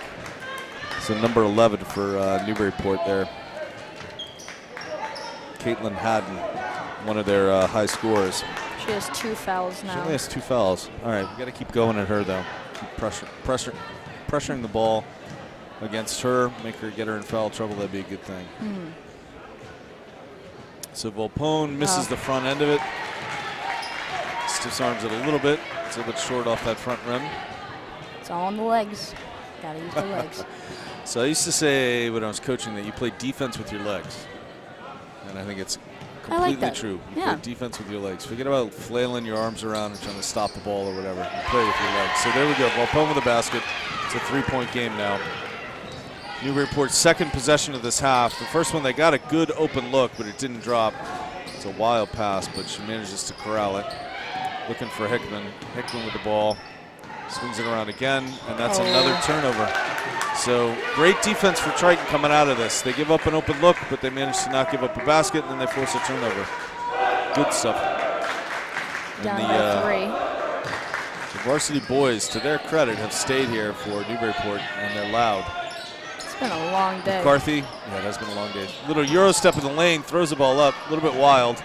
So number 11 for Newburyport there. Caitlin Haddon, one of their high scorers. She has 2 fouls now. She only has 2 fouls. All right, we got to keep going at her though. Keep pressuring the ball against her, make her get her in foul trouble. That'd be a good thing. So Valpone misses the front end of it. Stiffs arms it a little bit. It's a little bit short off that front rim. It's all on the legs. Gotta use the legs. So I used to say when I was coaching that you play defense with your legs. And I think it's completely true. You play defense with your legs. Forget about flailing your arms around and trying to stop the ball or whatever. You play with your legs. So there we go. Valpone with a basket. It's a 3-point game now. Newburyport's second possession of this half. The first one, they got a good open look, but it didn't drop. It's a wild pass, but she manages to corral it. Looking for Hickman. Hickman with the ball. Swings it around again, and that's another turnover. So great defense for Triton coming out of this. They give up an open look, but they manage to not give up a basket, and then they force a turnover. Good stuff. Down by 3. The varsity boys, to their credit, have stayed here for Newburyport, and they're loud. It's been a long day. McCarthy, yeah, it has been a long day. Little Euro step in the lane, throws the ball up, a little bit wild.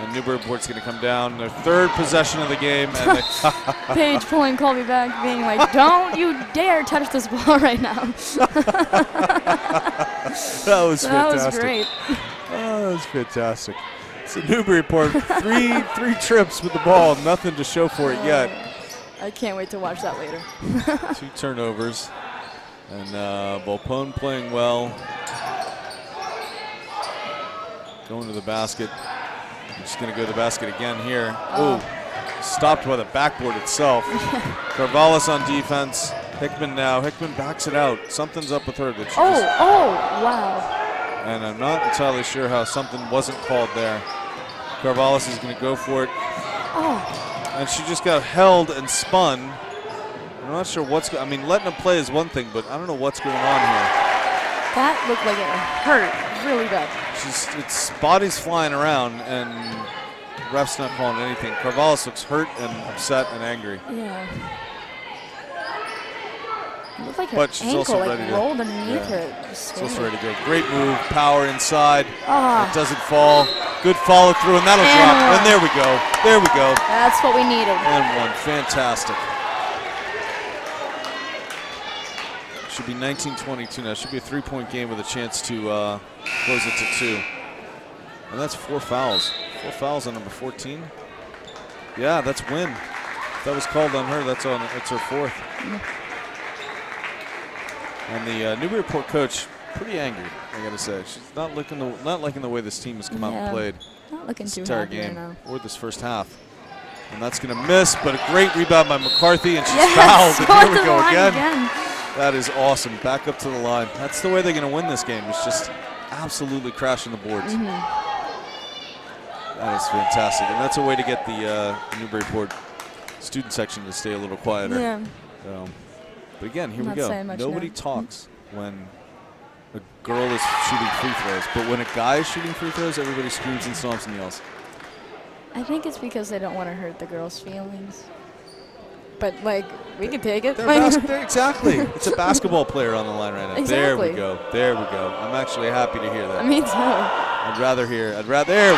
And Newburyport's going to come down. Their 3rd possession of the game. And Paige pulling Colby back, being like, don't you dare touch this ball right now. That was fantastic. That was great. Oh, that was fantastic. So Newburyport, three trips with the ball, nothing to show for it yet. I can't wait to watch that later. 2 turnovers. And Valpone playing well. Going to the basket. Just going to go to the basket again here. Oh, stopped by the backboard itself. Carvelis on defense. Hickman now. Hickman backs it out. Something's up with her. That Wow. And I'm not entirely sure how something wasn't called there. Carvelis is going to go for it. And she just got held and spun. I'm not sure what's I mean, letting them play is one thing, but I don't know what's going on here. That looked like it hurt really bad. It's bodies flying around, and ref's not calling anything. Carvelis looks hurt and upset and angry. Yeah. It looked like her ankle rolled underneath her. She's also ready to go. Great move, Power inside. It doesn't fall. Good follow through, and that'll drop. And there we go. There we go. That's what we needed. And 1. Fantastic. Should be 19-22 now. Should be a 3-point game with a chance to close it to 2. And that's 4 fouls. 4 fouls on number 14. Yeah, that's Wynn. If that was called on her, it's her 4th. And the Newburyport coach, pretty angry, I gotta say. She's not liking the way this team has come out and played. Not looking this too entire happy game right now. or this first half. And that's gonna miss, but a great rebound by McCarthy, and she's fouled. And here we go again. That is awesome. Back up to the line. That's the way they're going to win this game. It's just absolutely crashing the boards. That is fantastic. And that's a way to get the Newburyport student section to stay a little quieter. Yeah. But again, here we go. Nobody talks when a girl is shooting free throws, but when a guy is shooting free throws, everybody screams and stomps and yells. I think it's because they don't want to hurt the girls' feelings. But, like, we can take it. Exactly. It's a basketball player on the line right now. Exactly. There we go. There we go. I'm actually happy to hear that. Me too. There we go. There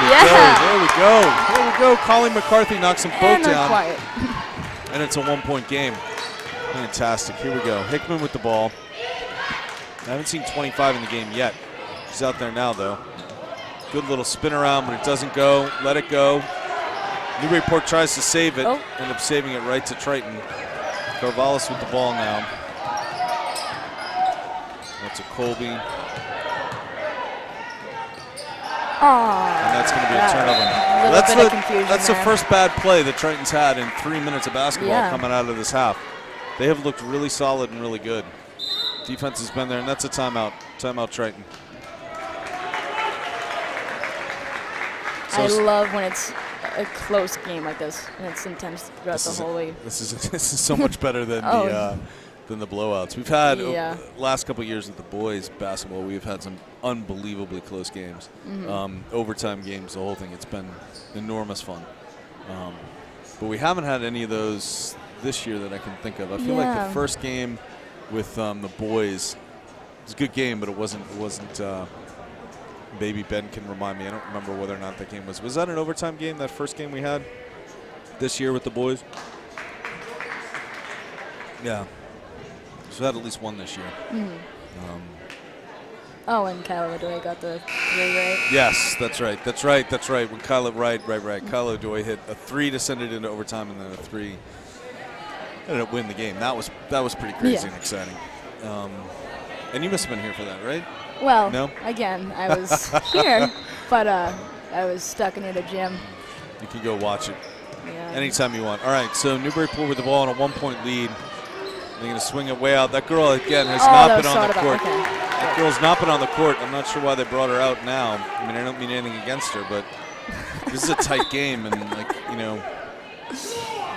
we go. There we go. Colleen McCarthy knocks them both down. Quiet. And it's a 1-point game. Fantastic. Here we go. Hickman with the ball. I haven't seen 25 in the game yet. She's out there now, though. Good little spin around, but it doesn't go. Let it go. Newburyport tries to save it. End up saving it right to Triton. Carvallis with the ball now. That's a Colby. And that's going to be a turnover. That's the first bad play that Triton's had in 3 minutes of basketball coming out of this half. They have looked really solid and really good. Defense has been there, and that's a timeout. Timeout, Triton. So I love when it's a close game like this, and it's intense throughout the whole way. This is so much better than the blowouts we've had. Last couple of years with the boys basketball. We've had some unbelievably close games, overtime games. The whole thing. It's been enormous fun, but we haven't had any of those this year that I can think of. I feel like the first game with the boys was a good game, but it wasn't. Maybe Ben can remind me. I don't remember whether or not that game was. Was that an overtime game, that first game we had this year with the boys? Yeah. So we had at least one this year. And Kyle O'Doy got the 3, right? Yes, that's right. When Kyle, right. Kyle O'Doy hit a 3 to send it into overtime, and then a 3 ended up winning the game. That was pretty crazy and exciting. And you must have been here for that, right? Well, no? Again, I was here, but I was stuck near the gym. You can go watch it anytime you want. All right, so Newburyport with the ball on a 1-point lead. They're going to swing it way out. That girl, again, has not been on the court. That girl's not been on the court. I'm not sure why they brought her out now. I mean, I don't mean anything against her, but this is a tight game, and, like, you know,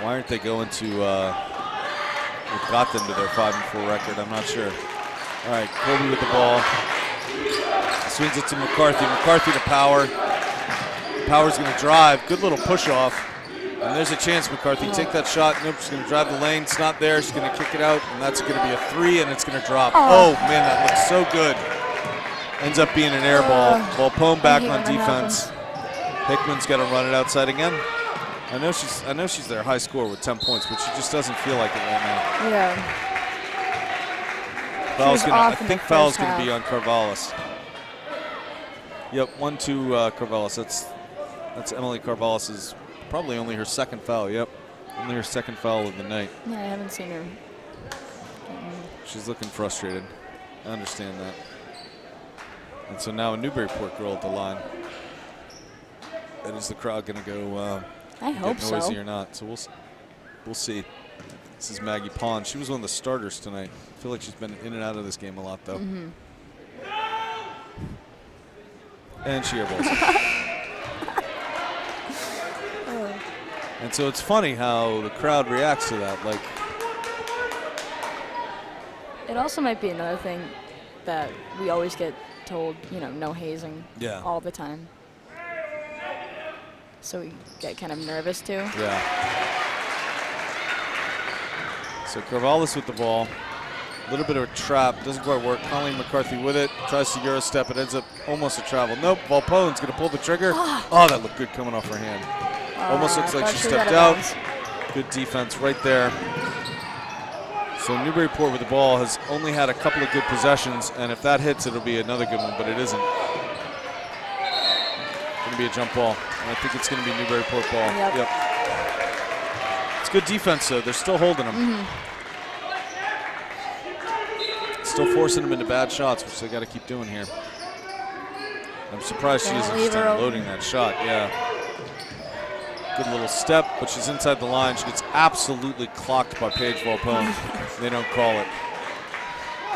why aren't they going to what got them to their 5-4 record? I'm not sure. All right, Colby with the ball. Swings it to McCarthy. McCarthy to Power. Power's going to drive. Good little push off. And there's a chance, McCarthy. Take that shot. Nope, she's going to drive the lane. It's not there. She's going to kick it out, and that's going to be a 3, and it's going to drop. Oh, man, that looks so good. Ends up being an air ball. Volpone back on defense. Hickman's got to run it outside again. I know she's their high score with 10 points, but she just doesn't feel like it right now. Yeah. I think foul's going to be on Carvallis. Yep, 1-2 Carvallis. That's Emily Carvallis's probably only her second foul. Yep, only her second foul of the night. Yeah, I haven't seen her. She's looking frustrated. I understand that. And so now a Newburyport girl at the line. And is the crowd going to go I hope get noisy or not? So we'll see. This is Maggie Pond. She was one of the starters tonight. I feel like she's been in and out of this game a lot, though. And she airballs. And so it's funny how the crowd reacts to that. Like, it also might be another thing that we always get told, you know, no hazing all the time. So we get kind of nervous too. Yeah. So Carvallis with the ball. A little bit of a trap. Doesn't quite work. Colleen McCarthy with it. Tries to Euro step. It ends up almost a travel. Nope. Volpone's going to pull the trigger. Oh, that looked good coming off her hand. Almost looks like she stepped out. Good defense right there. So Newburyport with the ball has only had a couple of good possessions, and if that hits, it'll be another good one, but it isn't. It's going to be a jump ball, and I think it's going to be Newburyport ball. Yep. It's good defense, though. They're still holding them. Still forcing them into bad shots, which they got to keep doing here. I'm surprised she isn't just unloading that shot. Yeah. Good little step, but she's inside the line. She gets absolutely clocked by Paige Volpone. They don't call it.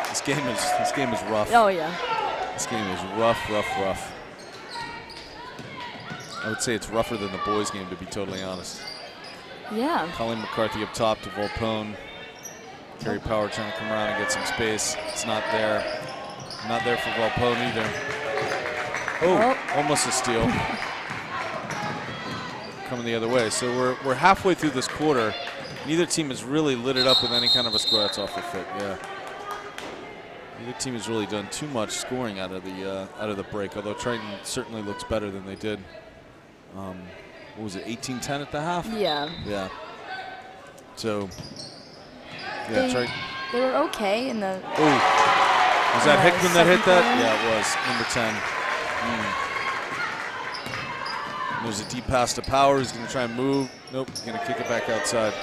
This game is rough. Oh yeah. This game is rough. I would say it's rougher than the boys' game, to be totally honest. Yeah. Colleen McCarthy up top to Volpone. Carry Power trying to come around and get some space. It's not there. Not there for Volpone either. Oh, almost a steal. Coming the other way. So we're halfway through this quarter. Neither team has really lit it up with any kind of a score. That's off the foot, yeah. Neither team has really done too much scoring out of the break, although Triton certainly looks better than they did. What was it, 18-10 at the half? Yeah. Yeah. So, yeah, Triton. They were okay in the... Oh, was that Hickman that hit that? Yeah, it was, number 10. There's a deep pass to Power. He's going to try and move. Nope, he's going to kick it back outside.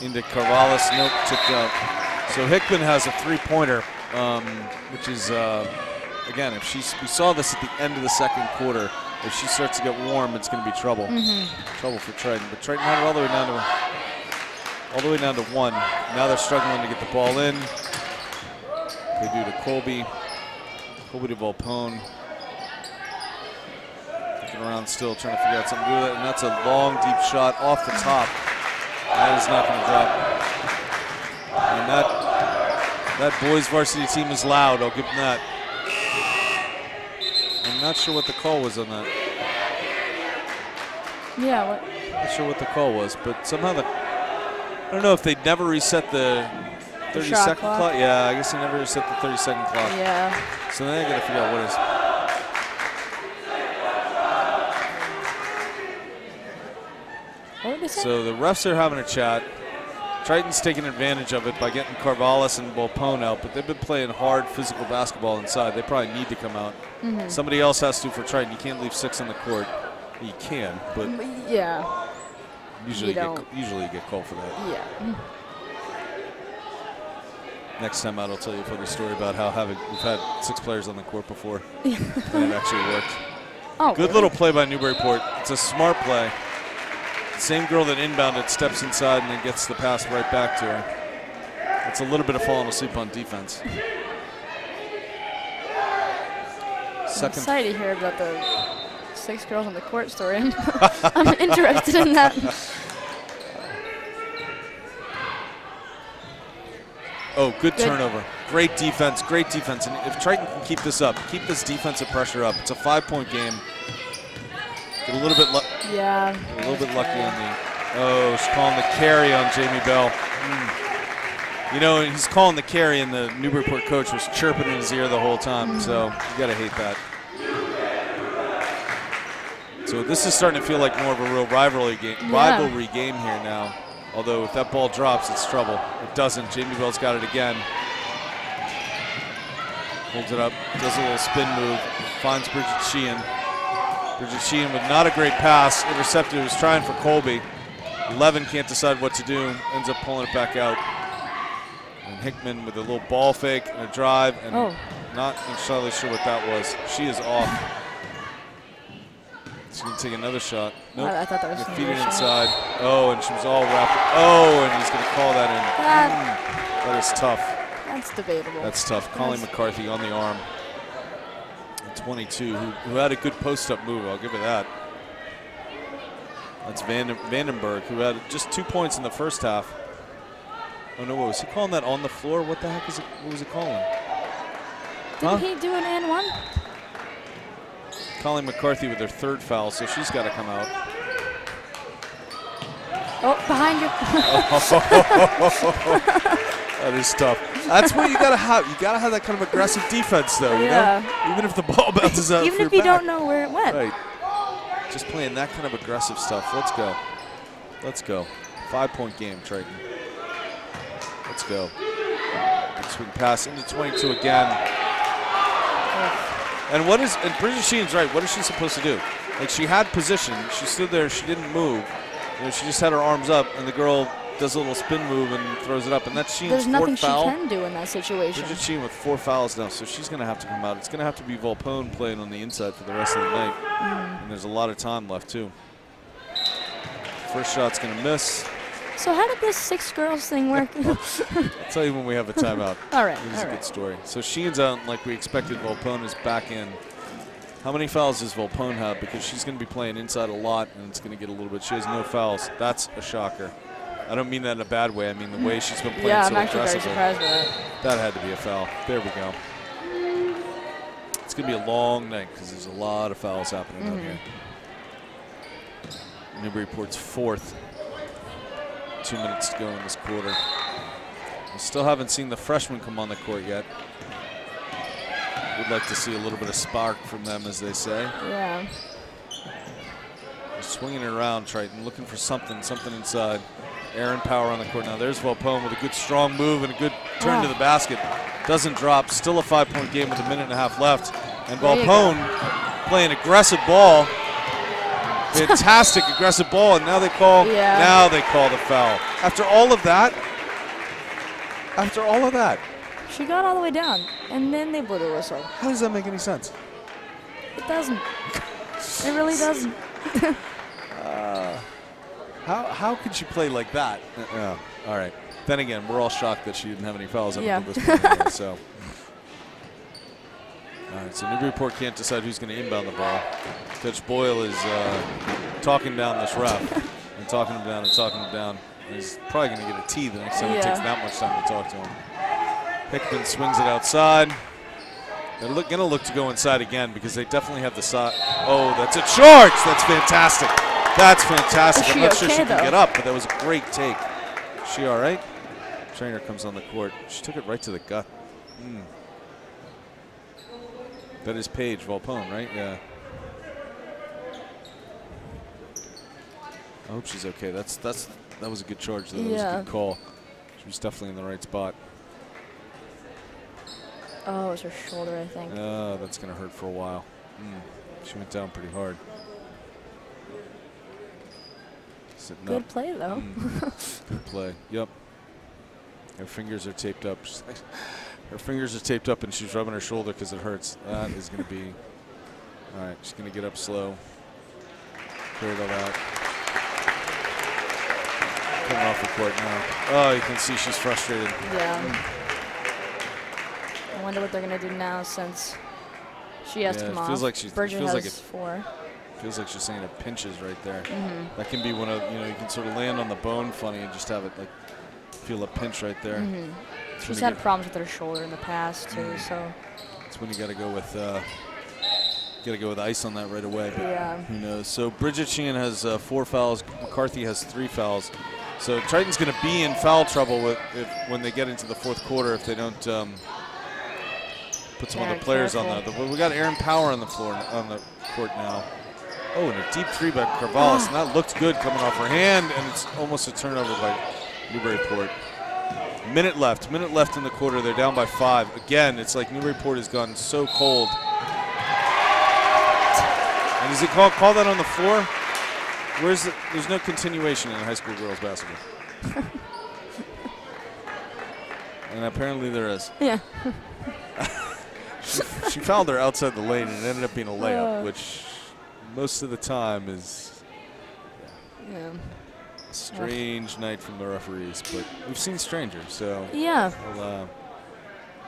Into Carvallis. Nope, tipped out. So Hickman has a three-pointer, which is, again, if we saw this at the end of the second quarter. If she starts to get warm, it's going to be trouble. Trouble for Triton. But Triton had it all the way down to 1. Now they're struggling to get the ball in. They do to Colby. Colby to Volpone. Looking around still, trying to figure out something to do with it. And that's a long, deep shot off the top. That is not going to drop. And that boys varsity team is loud. I'll give them that. I'm not sure what the call was on that. Yeah, what? Not sure what the call was, but somehow I don't know if they'd never reset the 30-second clock. Yeah, I guess they never reset the 30-second clock. Yeah. So then I got to figure out what What did they say? So the refs are having a chat. Triton's taking advantage of it by getting Carvallis and Volpone out, but they've been playing hard physical basketball inside. They probably need to come out. Somebody else has to for Triton. You can't leave 6 on the court. You can, but yeah. Usually you get called for that. Yeah. Next time out, I'll tell you a funny story about how we've had 6 players on the court before, and it actually worked. Oh, good little play by Newburyport. It's a smart play. Same girl that inbounded steps inside and then gets the pass right back to her. It's a little bit of falling asleep on defense. I'm excited to hear about the 6 girls on the court story. I'm interested in that. Oh, good turnover. Great defense, great defense. And if Triton can keep this up, keep this defensive pressure up, it's a 5-point game. Get a little bit lucky. Yeah. A little bit lucky on the. Oh, she's calling the carry on Jamie Bell. You know, he's calling the carry, and the Newburyport coach was chirping in his ear the whole time. So you gotta hate that. So this is starting to feel like more of a real rivalry game here now. Although if that ball drops, it's trouble. It doesn't. Jamie Bell's got it again. Holds it up, does a little spin move, finds Bridget Sheehan. Bridget Sheehan with not a great pass, intercepted. It was trying for Colby. Levin can't decide what to do, ends up pulling it back out. And Hickman with a little ball fake and a drive, and not entirely sure what that was. She is off. She's going to take another shot. Nope. I thought that was feed it inside. Oh, and she was all wrapped. Oh, and he's going to call that in. That is tough. That's debatable. That's tough. Colleen McCarthy on the arm. 22, who had a good post-up move. I'll give her that. That's Vandenberg, who had just 2 points in the first half. Oh no, what was he calling that on the floor? What the heck is it? What was he calling? Didn't he do an and one? Colleen McCarthy with her 3rd foul, so she's got to come out. Oh, behind you. That is tough. That's what you gotta have. You gotta have that kind of aggressive defense, though. You know, even if the ball bounces out. Even if you don't know where it went. Right. Just playing that kind of aggressive stuff. Let's go. Let's go. 5-point game, Triton. Let's go. Big swing pass into 22 again. And Bridget Sheen's right. What is she supposed to do? Like, she had position. She stood there. She didn't move. You know, she just had her arms up, and the girl does a little spin move and throws it up, and that's Sheen's 4th foul. There's nothing she can do in that situation. Bridget Sheen with 4 fouls now, so she's going to have to come out. It's going to have to be Volpone playing on the inside for the rest of the night, and there's a lot of time left too. First shot's going to miss. So how did this 6 girls thing work? I'll tell you when we have a timeout. All right. It's a good story. So Sheen's out like we expected. Volpone is back in. How many fouls does Volpone have? Because she's going to be playing inside a lot, and it's going to get a little bit. She has no fouls. That's a shocker. I don't mean that in a bad way. I mean the way she's been playing yeah, so I'm actually very surprised by that. That had to be a foul. There we go. It's going to be a long night because there's a lot of fouls happening down here. Newburyport's 4th. 2 minutes to go in this quarter. We still haven't seen the freshmen come on the court yet. We'd like to see a little bit of spark from them, as they say. Yeah. They're swinging it around, Triton, looking for something inside. Aaron Power on the court now. There's Volpone with a good strong move and a good turn to the basket. Doesn't drop. Still a 5-point game with a minute and a half left. And Volpone playing aggressive ball. Fantastic aggressive ball, and now they call the foul. After all of that, she got all the way down, and then they blew the whistle. How does that make any sense? It doesn't. It really doesn't. How could she play like that? All right. Then again, we're all shocked that she didn't have any fouls up until this point anyway, so. All right, so Newburyport can't decide who's going to inbound the ball. Coach Boyle is talking down this ref and talking him down and talking him down. And he's probably going to get a tee the next time he takes that much time to talk to him. Hickman swings it outside. They're going to look to go inside again because they definitely have the side. Oh, that's a charge. That's fantastic. That's fantastic. I'm not sure she can get up, but that was a great take. Is she all right? Trainer comes on the court. She took it right to the gut. That is Paige Volpone, right? Yeah. I hope she's okay. That was a good charge, though. That was a good call. She was definitely in the right spot. Oh, it was her shoulder, I think. That's going to hurt for a while. She went down pretty hard. Good play, though. Good play. Yep. Her fingers are taped up. Her fingers are taped up, and she's rubbing her shoulder because it hurts. That is going to be. All right, she's going to get up slow. Clear it all out. Coming off the court now. Oh, you can see she's frustrated. Yeah. I wonder what they're going to do now since she has to come off. Feels like she's. Bridget has 4. Feels like she's saying it pinches right there. That can be one of, you can sort of land on the bone funny and just have it like feel a pinch right there. She's had problems with her shoulder in the past too, so. That's when you got to go with ice on that right away. But who knows? So Bridget Sheehan has 4 fouls. McCarthy has 3 fouls. So Triton's going to be in foul trouble when they get into the 4th quarter if they don't put some other players on that. But we got Aaron Power on the floor on the court now. Oh, and a deep 3 by Carvalho, and that looked good coming off her hand, and it's almost a turnover by Newburyport. Minute left in the quarter. They're down by 5. Again, it's like Newburyport has gone so cold. And is it call that on the floor? There's no continuation in high school girls basketball. And apparently there is. Yeah. She fouled her outside the lane, and it ended up being a layup, which most of the time is a strange night from the referees, but we've seen stranger, so don't get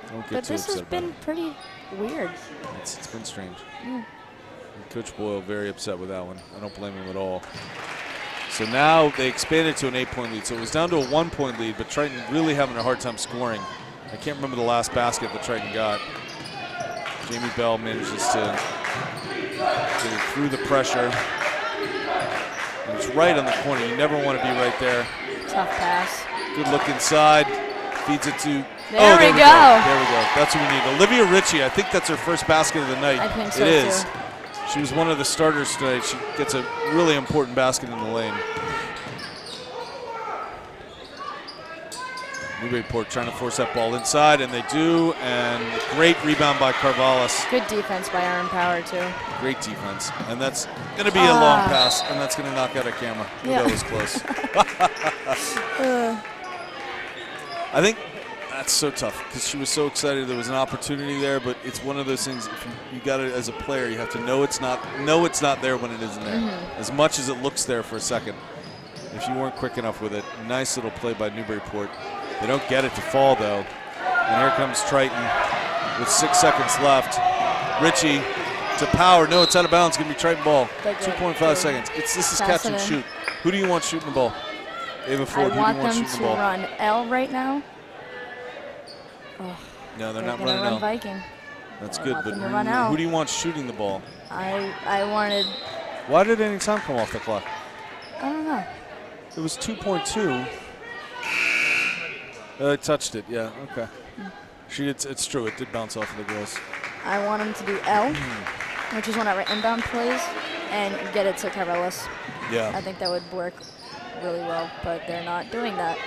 too upset. But this has been pretty weird. It's been strange. Coach Boyle very upset with that one. I don't blame him at all. So now they expanded to an 8-point lead, so it was down to a 1-point lead, but Triton really having a hard time scoring. I can't remember the last basket that Triton got. Jamie Bell manages to get it through the pressure. And it's right on the corner. You never want to be right there. Tough pass. Good look inside. Feeds it to. There we go. There we go. That's what we need. Olivia Ritchie. I think that's her first basket of the night. I think so, it is. Too. She was one of the starters tonight. She gets a really important basket in the lane. Newburyport trying to force that ball inside, and they do, and great rebound by Carvalho. Good defense by Aaron Power, too. Great defense, and that's going to be a long pass, and that's going to knock out a camera. That was close. I think that's so tough because she was so excited there was an opportunity there, but it's one of those things, if you got it as a player, you have to know it's not there when it isn't there, as much as it looks there for a second. If you weren't quick enough with it, nice little play by Newburyport. They don't get it to fall, though. And here comes Triton with 6 seconds left. Ritchie to Power. No, it's out of bounds. It's going to be Triton ball. 2.5 seconds. This is catch and shoot. Who do you want shooting the ball? Ava Ford, I want them to run L right now. Oh, no, they're not running L. Viking. That's good, but who do you want shooting the ball? I wanted. Why did any time come off the clock? I don't know. It was 2.2. I touched it, yeah, okay. It's true, it did bounce off of the girls. I want them to do L, which is one of our inbound plays, and get it to Carvelis. Yeah. I think that would work really well, but they're not doing that.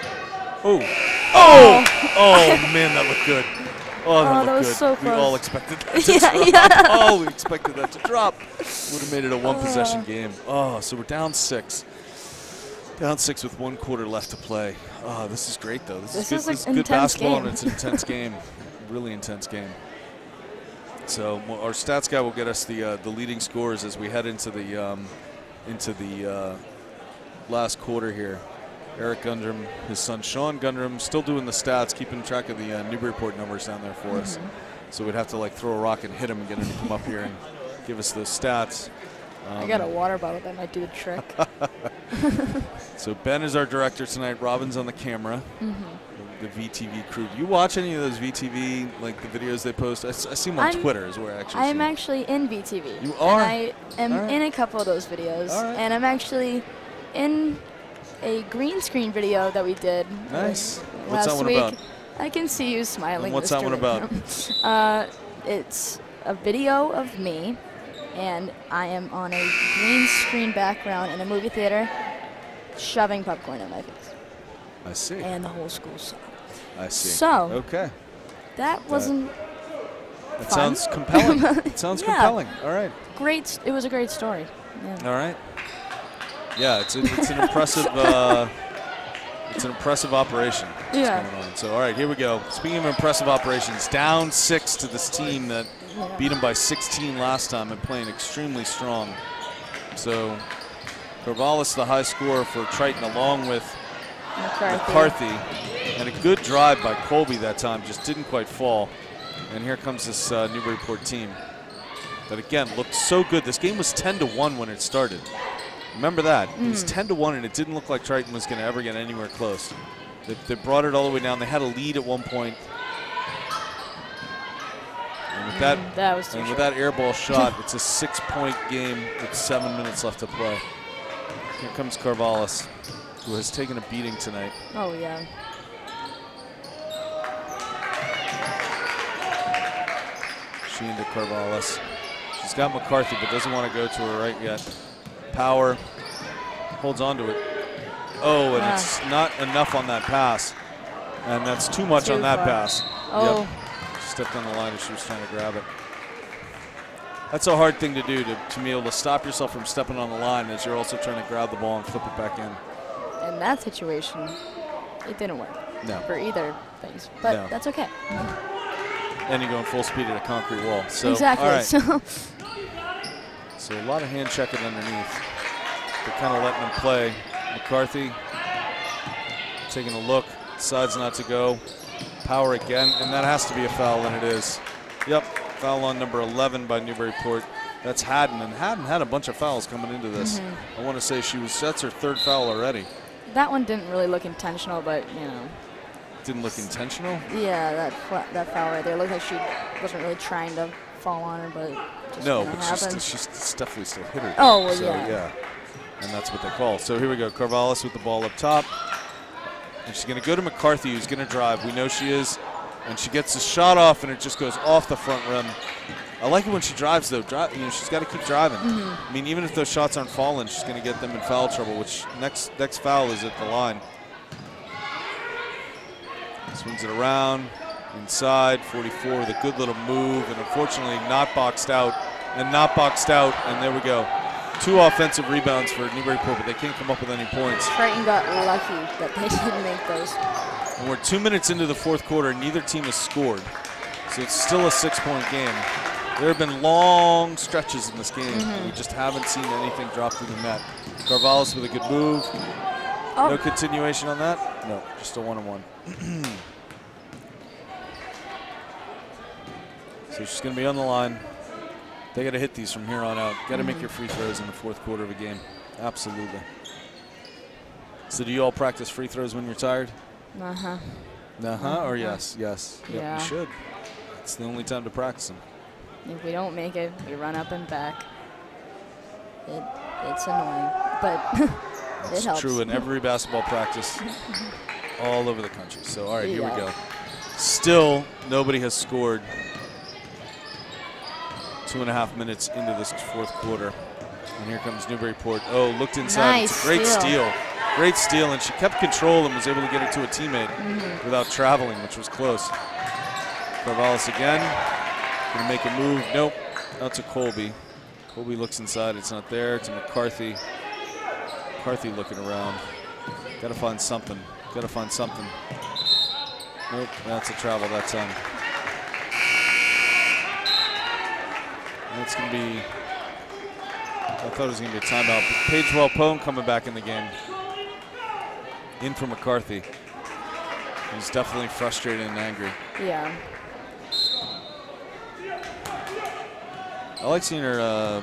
Oh! Oh! Oh, man, that looked good. Oh, that was good. So close. We all expected that to drop. Oh, we expected that to drop. Would have made it a one-possession game. Oh, so we're down 6. Down 6 with 1 quarter left to play. Oh, this is great, though. This is good basketball, and it's an intense game. Really intense game. So our stats guy will get us the leading scores as we head into the last quarter here. Eric Gundrum, his son Sean Gundrum, still doing the stats, keeping track of the Newburyport numbers down there for us. So we'd have to like throw a rock and hit him and get him to come up here and give us those stats. I got a water bottle that might do the trick. So Ben is our director tonight. Robin's on the camera. The VTV crew. Do you watch any of those VTV, like the videos they post? I see them on Twitter is where I actually see them. I'm actually in VTV. You are? And I am in a couple of those videos. And I'm actually in a green screen video that we did last What's that one week. About? I can see you smiling. And what's that one about? It's a video of me, and I am on a green screen background in a movie theater, shoving popcorn in my face. I see. And the whole school saw. I see. So, okay. That wasn't It fun. sounds compelling. It sounds compelling. All right. Great. It was a great story. Yeah. All right. Yeah, it's an impressive it's an impressive operation that's going on. So all right, here we go. Speaking of impressive operations, down 6 to this team that beat them by 16 last time and playing extremely strong. So Corvallis, the high scorer for Triton, along with McCarthy, and a good drive by Colby that time, just didn't quite fall. And here comes this Newburyport team that again looked so good. This game was 10-1 when it started. Remember that. It was 10-1, and it didn't look like Triton was going to ever get anywhere close. They brought it all the way down. They had a lead at one point. And with that air ball shot, it's a 6-point game with 7 minutes left to play. Here comes Corvallis, who has taken a beating tonight. Oh, yeah. She into Corvallis. She's got McCarthy, but doesn't want to go to her right yet. Power, holds on to it. Oh, and it's not enough on that pass. And that's too much on that pass. Oh. Yep. She stepped on the line as she was trying to grab it. That's a hard thing to do, to be able to stop yourself from stepping on the line as you're also trying to grab the ball and flip it back in. In that situation, it didn't work. No. For either things, but that's okay. And you're going full speed at a concrete wall. So, exactly. All right. So a lot of hand checking underneath. They're kind of letting them play. McCarthy taking a look, decides not to go. Power again, and that has to be a foul, and it is. Yep, foul on number 11 by Newburyport. That's Haddon, and Haddon had a bunch of fouls coming into this. I want to say that's her 3rd foul already. That one didn't really look intentional, but, you know. Didn't look intentional? Yeah, that foul right there. Looked like she wasn't really trying to fall on her, but no, but she's definitely still hit her. Oh, well, so, yeah. And that's what they call. So here we go. Corvallis with the ball up top. And she's going to go to McCarthy, who's going to drive. We know she is. And she gets the shot off, and it just goes off the front rim. I like it when she drives, though. She's got to keep driving. I mean, even if those shots aren't falling, she's going to get them in foul trouble, which next foul is at the line. Swings it around. Inside, 44 with a good little move, and unfortunately not boxed out, and there we go. 2 offensive rebounds for Newburyport, but they can't come up with any points. Triton got lucky that they didn't make those. And we're 2 minutes into the 4th quarter, neither team has scored. So it's still a 6-point game. There have been long stretches in this game. We just haven't seen anything drop through the net. Corvallis with a good move. No continuation on that? No, just a 1-on-1. So she's going to be on the line. They got to hit these from here on out. Got to make your free throws in the 4th quarter of a game. Absolutely. So do you all practice free throws when you're tired? Uh-huh. Uh-huh or yes? Yes. Yeah. Yep, you should. It's the only time to practice them. If we don't make it, we run up and back. It's annoying, but it helps. It's true in every basketball practice all over the country. So, all right, here we go. Still, nobody has scored 2.5 minutes into this fourth quarter. And here comes Newburyport. Oh, looked inside. Nice it's a great steal. Great steal, and she kept control and was able to get it to a teammate without traveling, which was close. Corvallis again. Going to make a move. Nope. That's a Colby. Colby looks inside. It's not there. It's a McCarthy. McCarthy looking around. Got to find something. Got to find something. Nope. That's a travel that time. That's going to be. I thought it was going to be a timeout. But Paige Welpone coming back in the game. In for McCarthy. He's definitely frustrated and angry. Yeah. I like seeing her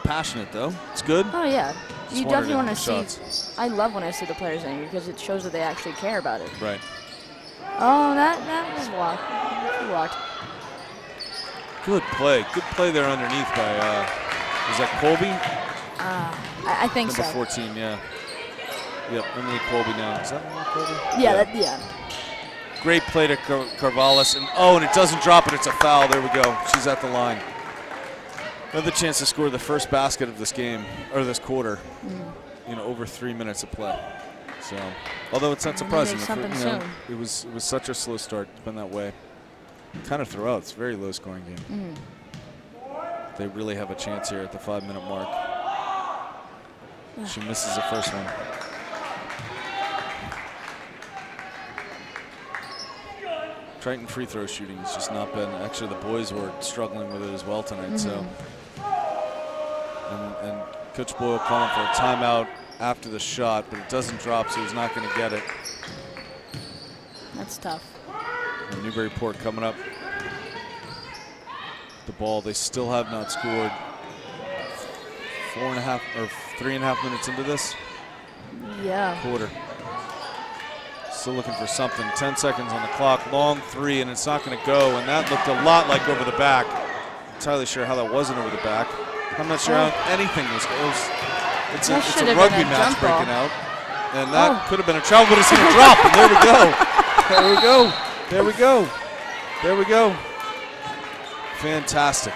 passionate, though. It's good. Oh, yeah. You definitely want to see. Shots. I love when I see the players angry because it shows that they actually care about it. Right. Oh, that was walked. He walked. Good play. Good play there underneath by, is that Colby? I think Number so. 14, yeah. Yep, Emily Colby now. Is that Emily Colby? Yeah, yeah. Great play to Corvallis. And it doesn't drop it. It's a foul. There we go. She's at the line. Another chance to score the first basket of this game, or this quarter, over 3 minutes of play. So, although it's not surprising, it was such a slow start. It's been that way kind of throughout. It's a very low scoring game. They really have a chance here at the 5-minute mark. She misses the first one. Triton free throw shooting has just not been. Actually, the boys were struggling with it as well tonight. So, and Coach Boyle calling for a timeout after the shot, but it doesn't drop, so he's not going to get it. That's tough. And Newburyport coming up. The ball, they still have not scored. 3.5 minutes into this. Yeah. Quarter. Still looking for something. 10 seconds on the clock. Long three, and it's not going to go. And that looked a lot like over the back. Not entirely sure how that wasn't over the back. I'm not sure how anything was. It's a rugby match breaking out. And that could have been a travel, but it's going to drop. And there we go. There we go. There we go. There we go. Fantastic.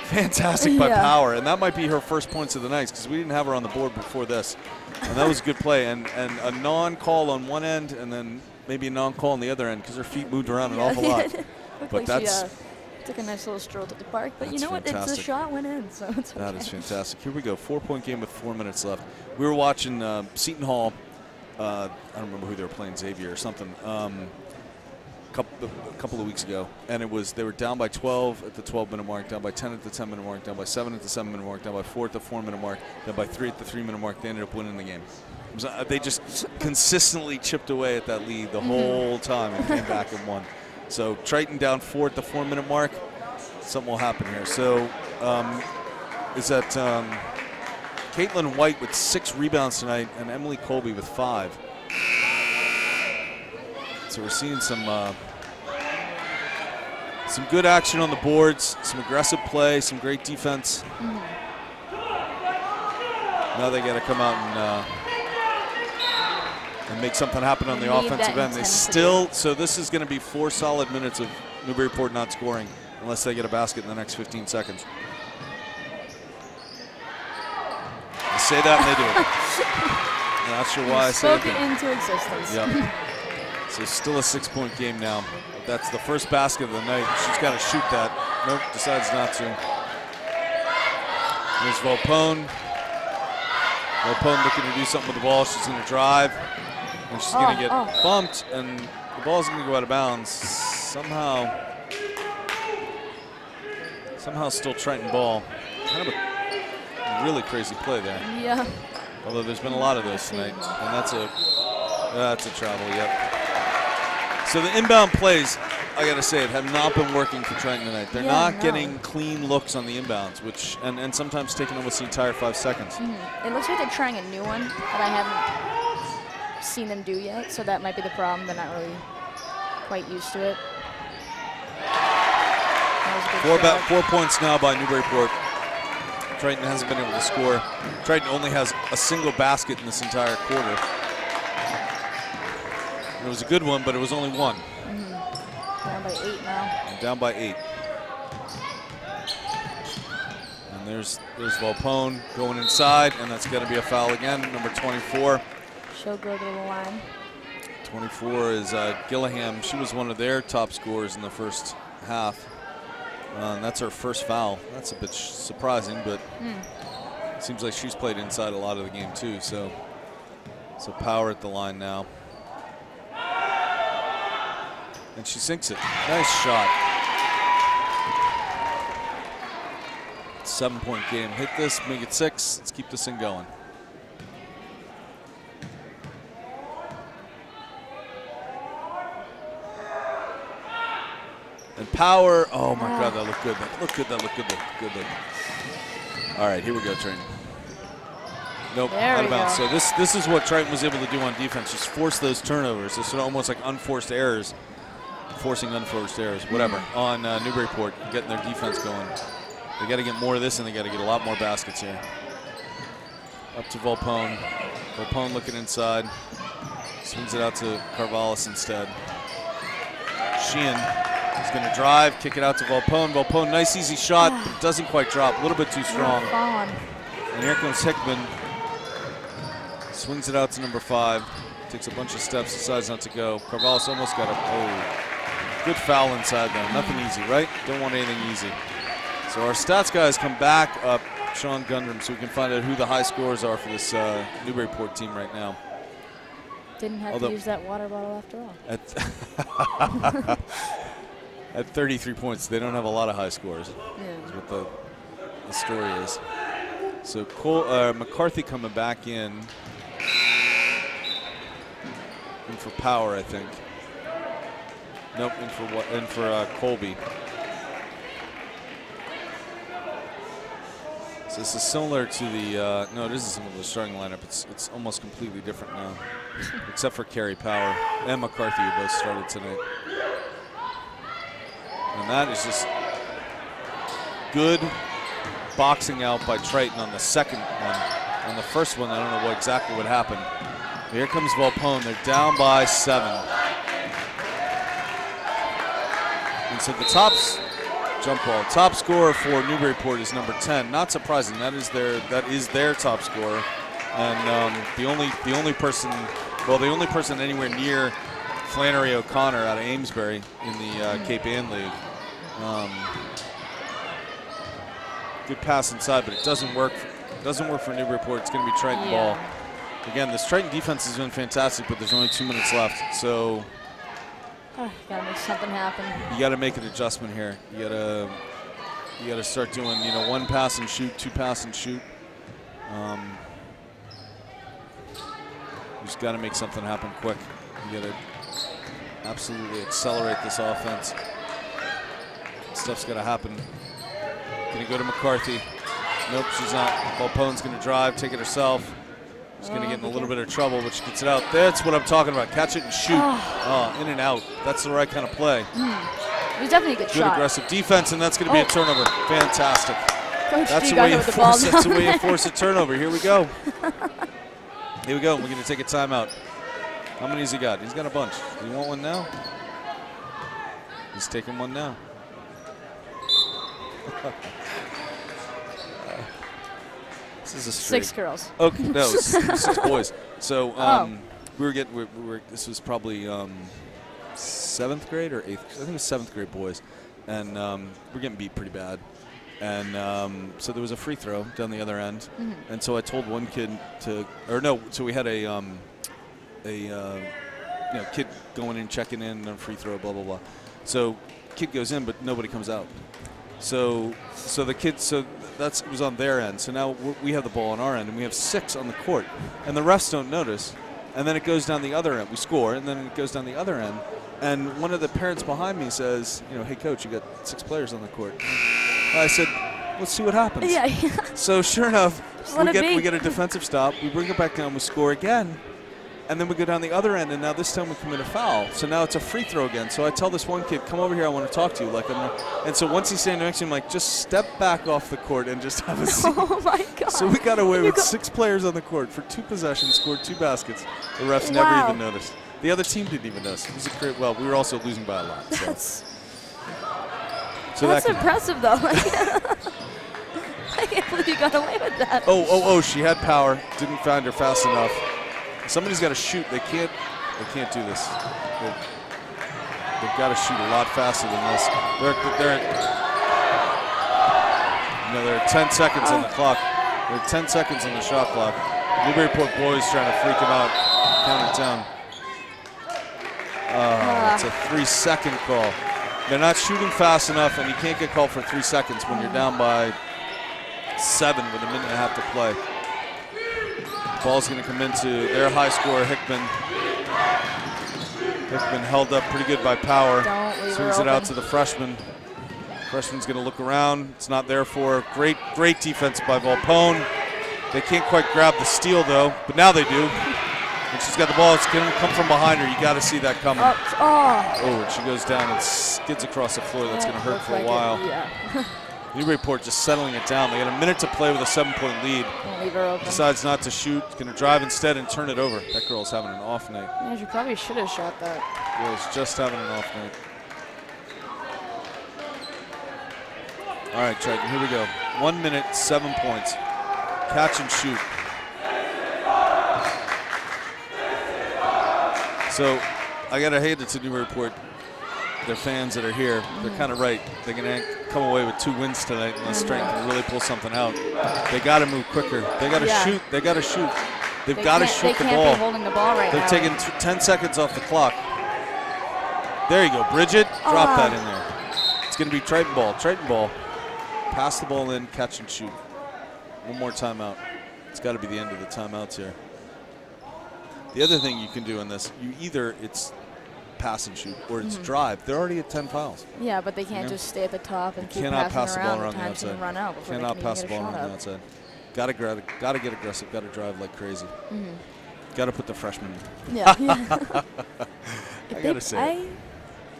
Fantastic by Power. And that might be her first points of the night because we didn't have her on the board before this. And that was a good play. And a non-call on one end and then maybe a non-call on the other end because her feet moved around an awful lot. But like that's took a nice little stroll to the park. But you know what? It's the shot went in, so it's okay. That is fantastic. Here we go. 4-point game with 4 minutes left. We were watching Seton Hall. I don't remember who they were playing, Xavier or something. A couple of weeks ago, and they were down by 12 at the 12-minute mark, down by 10 at the 10-minute mark, down by 7 at the 7-minute mark, down by 4 at the 4-minute mark, down by 3 at the 3-minute mark. They ended up winning the game. They just consistently chipped away at that lead the whole time and came back and won. So Triton down 4 at the 4-minute mark. Something will happen here. So is that Caitlin White with 6 rebounds tonight and Emily Colby with 5. So we're seeing some good action on the boards, some aggressive play, some great defense. Now they got to come out and make something happen on the offensive end. So this is going to be 4 solid minutes of Newburyport not scoring unless they get a basket in the next 15 seconds. I say that and they do it. I'm not sure why I say it into existence. Yep. So still a 6-point game now. That's the first basket of the night. She's got to shoot that. Nope, decides not to. There's Welpone. Welpone looking to do something with the ball. She's going to drive. And she's going to get bumped. And the ball's going to go out of bounds. Somehow still Triton ball. Kind of a really crazy play there. Yeah. Although there's been a lot of those tonight. And that's a travel, yep. So the inbound plays, I got to say it, have not been working for Triton tonight. They're not getting clean looks on the inbounds, and sometimes taking almost the entire 5 seconds. It looks like they're trying a new one that I haven't seen them do yet, so that might be the problem. They're not really quite used to it. 4 points now by Newburyport. Triton hasn't been able to score. Triton only has a single basket in this entire quarter. It was a good one, but it was only one. Down by 8 now. And down by 8. And there's Volpone going inside, and that's going to be a foul again, number 24. She'll go to the line. 24 is Gillingham. She was one of their top scorers in the first half. And that's her first foul. That's a bit surprising, but it seems like she's played inside a lot of the game too. So Power at the line now. And she sinks it. Nice shot. 7-point game. Hit this, make it 6. Let's keep this thing going. And Power, oh my God, that looked good. That looked good, that looked good, that looked good. All right, here we go, Triton. Nope, out of bounds. So this is what Triton was able to do on defense, just force those turnovers. It's almost like unforced errors, forcing unforced errors, whatever, on Newburyport, getting their defense going. They got to get more of this, and they got to get a lot more baskets here. Up to Volpone. Volpone looking inside. Swings it out to Carvallis instead. Sheehan is going to drive, kick it out to Volpone. Volpone, nice easy shot, but it doesn't quite drop. A little bit too strong. And here comes Hickman. Swings it out to number 5. Takes a bunch of steps, decides not to go. Carvallis almost got a good foul inside though. Nothing easy, right? Don't want anything easy. So our stats guys come back up, Sean Gundram, so we can find out who the high scorers are for this Newburyport team right now. Didn't have to use that water bottle after all. At 33 points, they don't have a lot of high scores. Yeah. Is what the story is. So McCarthy coming back in for Power, I think. Nope, in for Colby. So this is similar to the no, it isn't similar to the starting lineup. It's almost completely different now, except for Carey Power and McCarthy, who both started tonight. And that is just good boxing out by Triton on the second one. On the first one, I don't know exactly what happened. But here comes Volpone. They're down by 7. And so the top scorer for Newburyport is number 10. Not surprising. That is their top scorer. And the only person anywhere near Flannery O'Connor out of Amesbury in the Cape Ann League. Good pass inside, but it doesn't work. For Newburyport. It's going to be Triton ball. Again, this Triton defense has been fantastic, but there's only 2 minutes left. So you gotta make something happen. You got to make an adjustment here. You got to start doing 1 pass and shoot, 2 pass and shoot. You just got to make something happen quick. You got to absolutely accelerate this offense. Stuff's got to happen. Going to go to McCarthy. Nope, she's not. Volpone's going to drive, take it herself. She's going to get in a little bit of trouble, but she gets it out. That's what I'm talking about. Catch it and shoot. In and out. That's the right kind of play. It was definitely a good shot. Good aggressive defense, and that's going to be a turnover. Fantastic. Coach That's the way you force a turnover. Here we go. Here we go. We're going to take a timeout. How many has he got? He's got a bunch. Do you want one now? He's taking one now. This is a straight. 6 girls. Okay, no, 6 boys. So this was probably 7th grade or 8th. I think it was 7th grade boys, and we're getting beat pretty bad. And so there was a free throw down the other end, and so I told one kid so we had a kid going in, checking in, and free throw, blah blah blah. So kid goes in, but nobody comes out. So the kid, that was on their end. So now we have the ball on our end, and we have 6 on the court, and the refs don't notice. And then it goes down the other end. We score, and then it goes down the other end. And one of the parents behind me says, "Hey coach, you got 6 players on the court." I said, "Let's see what happens." Yeah. So sure enough, we get a defensive stop. We bring it back down. We score again, And then we go down the other end, and now this time we commit a foul. So now it's a free throw again. So I tell this one kid, come over here, I want to talk to you. And so once he's standing next to me, I'm like, just step back off the court and just have a seat. Oh, my God. So we got away with 6 players on the court for 2 possessions, scored 2 baskets. The refs never even noticed. The other team didn't even notice. It was a great, well, we were also losing by a lot. So that's impressive, though. I can't believe you got away with that. Oh, she had power. Didn't find her fast enough. Somebody's got to shoot. They can't do this. They've got to shoot a lot faster than this. There are 10 seconds on the clock. There are 10 seconds on the shot clock. Newburyport boys trying to freak them out. Count it down. It's a 3-second call. They're not shooting fast enough, and you can't get called for 3 seconds when you're down by 7 with a minute and a half to play. Ball's going to come into their high scorer, Hickman. Hickman held up pretty good by power. Swings it out to the freshman. Freshman's going to look around. It's not there for her. Great defense by Volpone. They can't quite grab the steal, though, but now they do. And she's got the ball. It's going to come from behind her. You got to see that coming. And she goes down and skids across the floor. That's going to hurt for a while. Newburyport just settling it down. They got a minute to play with a 7-point lead. Leave her open. Decides not to shoot. Going to drive instead and turn it over. That girl's having an off night. Yeah, she probably should have shot that. Girl's just having an off night. All right, Triton, here we go. 1 minute, 7 points. Catch and shoot. So I got to hand it to Newburyport. Their fans that are here, they're kind of right. They're going to come away with 2 wins tonight unless Triton can really pull something out. They got to move quicker. They got to shoot. They got to shoot. They've got to shoot the ball. They can't be holding the ball right now. They're taking 10 seconds off the clock. There you go, Bridget. Drop that in there. It's going to be Triton ball. Triton ball. Pass the ball in, catch and shoot. One more timeout. It's got to be the end of the timeouts here. The other thing you can do in this, it's pass and shoot, or it's drive. They're already at 10 fouls. Yeah, but they can't just stay at the top and keep cannot pass the ball around the outside. Run out cannot pass the ball around the outside. Got to get aggressive. Got to drive like crazy. Got to put the freshman in. Yeah. I got to say I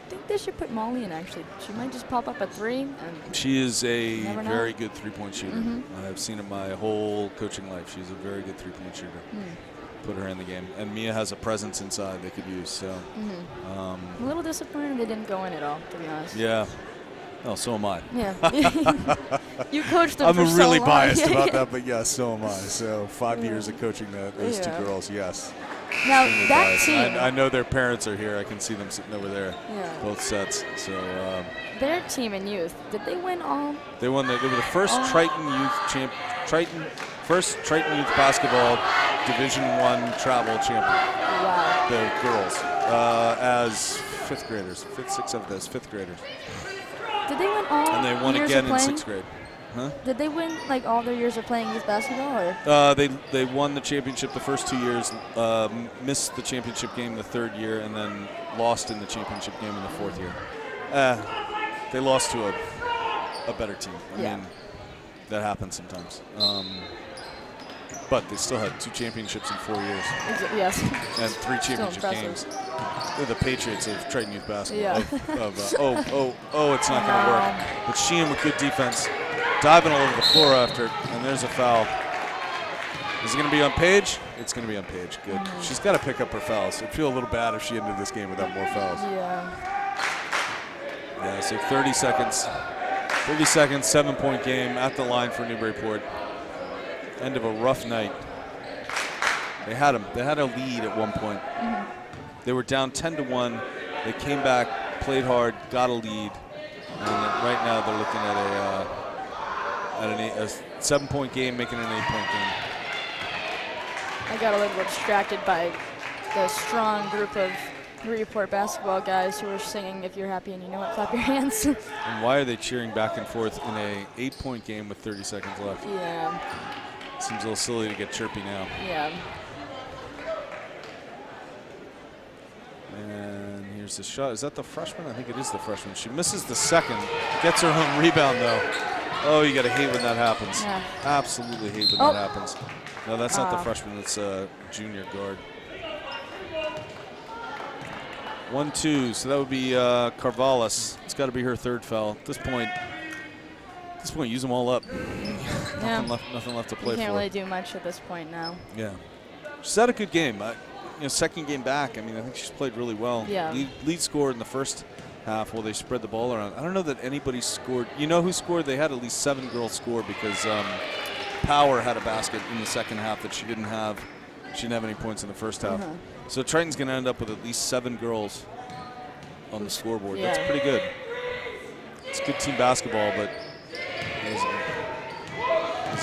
think they should put Molly in, actually. She might just pop up at 3. And she is a very good 3-point shooter. I've seen it my whole coaching life. She's a very good 3-point shooter. Put her in the game. And Mia has a presence inside they could use. So a little disappointed they didn't go in at all, to be honest. Yeah. Oh, so am I. Yeah. You coached them for so long. I'm really biased about that, but yes, so am I. So 5 years of coaching those 2 girls, yes. Now, that team. I know their parents are here. I can see them sitting over there, both sets. So their team in youth, did they win all? They won. They were the first Triton youth first Triton youth basketball Division I travel champion. Wow. The girls, as 5th graders, 5th, 6th, 7th, as 5th graders. Did they win all? And they won again in 6th grade. Huh? Did they win like all their years of playing youth basketball, or? They won the championship the first 2 years, missed the championship game the 3rd year, and then lost in the championship game in the 4th year. They lost to a better team. I mean, that happens sometimes. But they still had 2 championships in 4 years. Yes. And 3 championship games. They're the Patriots of Triton youth basketball. Yeah. It's not going to work. But Sheehan with good defense, diving all over the floor after, and there's a foul. Is it going to be on Paige? It's going to be on Paige. Good. She's got to pick up her fouls. I'd feel a little bad if she ended this game without more fouls. Yeah, so 30 seconds. 30 seconds, 7-point game at the line for Newburyport. End of a rough night. They had a lead at one point. They were down 10-1. They came back, played hard, got a lead, and right now they're looking at a 7-point game, making an 8-point game. I got a little distracted by the strong group of Newburyport basketball guys who were singing "If You're Happy and You Know It, Clap Your Hands." And why are they cheering back and forth in a 8-point game with 30 seconds left? Yeah. Seems a little silly to get chirpy now. Yeah. And here's the shot. Is that the freshman? I think it is the freshman. She misses the second. Gets her own rebound, though. Oh, you got to hate when that happens. Yeah. Absolutely hate when that happens. No, that's not the freshman. It's a junior guard. 1-2, so that would be Carvallis. It's got to be her third foul. At this point, use them all up. Yeah. Nothing left to play for. Can't really do much at this point now. Yeah. She's had a good game. Second game back, I mean, I think she's played really well. Yeah. Lead scored in the first half while they spread the ball around. I don't know that anybody scored. You know who scored? They had at least 7 girls score because Power had a basket in the second half that she didn't have. She didn't have any points in the first half. So Triton's going to end up with at least 7 girls on the scoreboard. Yeah. That's pretty good. It's good team basketball, but it isn't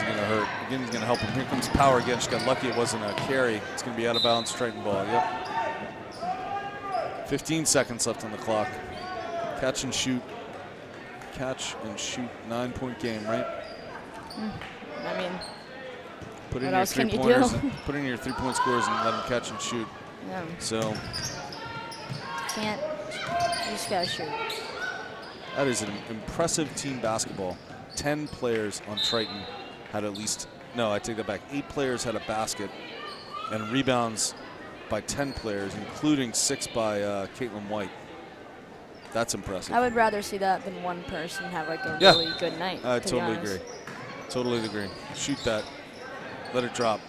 going to hurt. Again, he's going to help him. Here comes Power again. She got lucky it wasn't a carry. It's going to be out of bounds, Triton ball. Yep. 15 seconds left on the clock. Catch and shoot. 9-point game, right? I mean, put in your 3-pointers. Put in your 3-point scores and let them catch and shoot. Yeah. So you just gotta shoot. That is an impressive team basketball. 10 players on Triton had at least, no, I take that back. 8 players had a basket, and rebounds by 10 players, including 6 by Caitlin White. That's impressive. I would rather see that than one person have like a really good night. I totally agree. Totally agree. Shoot that. Let it drop.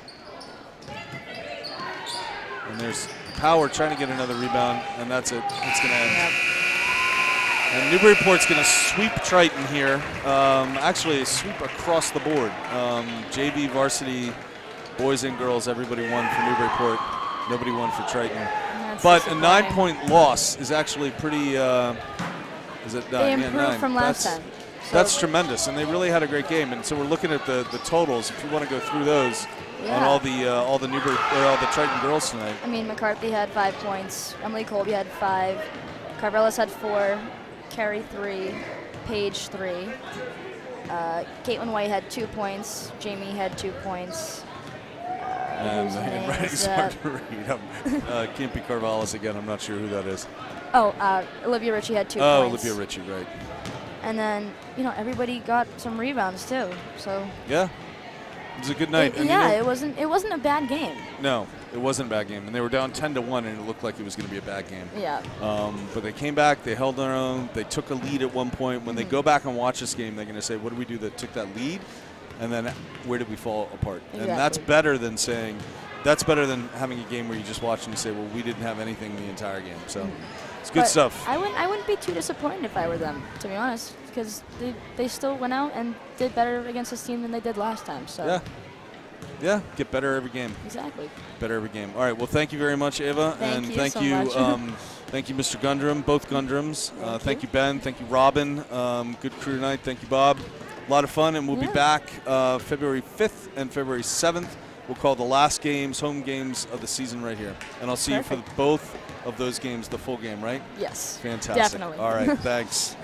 And there's Power trying to get another rebound, and that's it. It's going to end. Yep. And Newburyport's going to sweep Triton here. Actually, a sweep across the board. JV, varsity, boys and girls, everybody won for Newburyport. Nobody won for Triton. But a 9-point loss is actually pretty. Is it 9? They improved from last time. So that's tremendous, and they really had a great game. And so we're looking at the totals. If you want to go through those on all the Triton girls tonight. I mean, McCarthy had 5 points. Emily Colby had 5. Carvelis had 4. Carey 3. Paige 3. Caitlin White had 2 points. Jamie had 2 points. And the handwriting's hard to read. Can't be Carvallis again. I'm not sure who that is. Oh, Olivia Ritchie had 2 points. Oh, Olivia Ritchie, right. And then, everybody got some rebounds too. So yeah, it was a good night. It wasn't a bad game. No, it wasn't a bad game, and they were down 10-1, and it looked like it was going to be a bad game. Yeah. But they came back. They held their own. They took a lead at one point. When they go back and watch this game, they're going to say, "What did we do that took that lead?" And then where did we fall apart? Exactly. And that's better than saying. That's better than having a game where you just watch and you say, "Well, we didn't have anything the entire game." So. It's good stuff. I wouldn't be too disappointed if I were them, to be honest, because they still went out and did better against this team than they did last time. So yeah, get better every game. Exactly. Better every game. All right. Well, thank you very much, Ava, thank you, thank you, Mr. Gundrum, both Gundrums. Thank you, Ben. Thank you, Robin. Good crew tonight. Thank you, Bob. A lot of fun, and we'll be back February 5th and February 7th. We'll call the last games, home games of the season right here, and I'll see you for both of those games, the full game, right? Yes. Fantastic. Definitely. All right, thanks.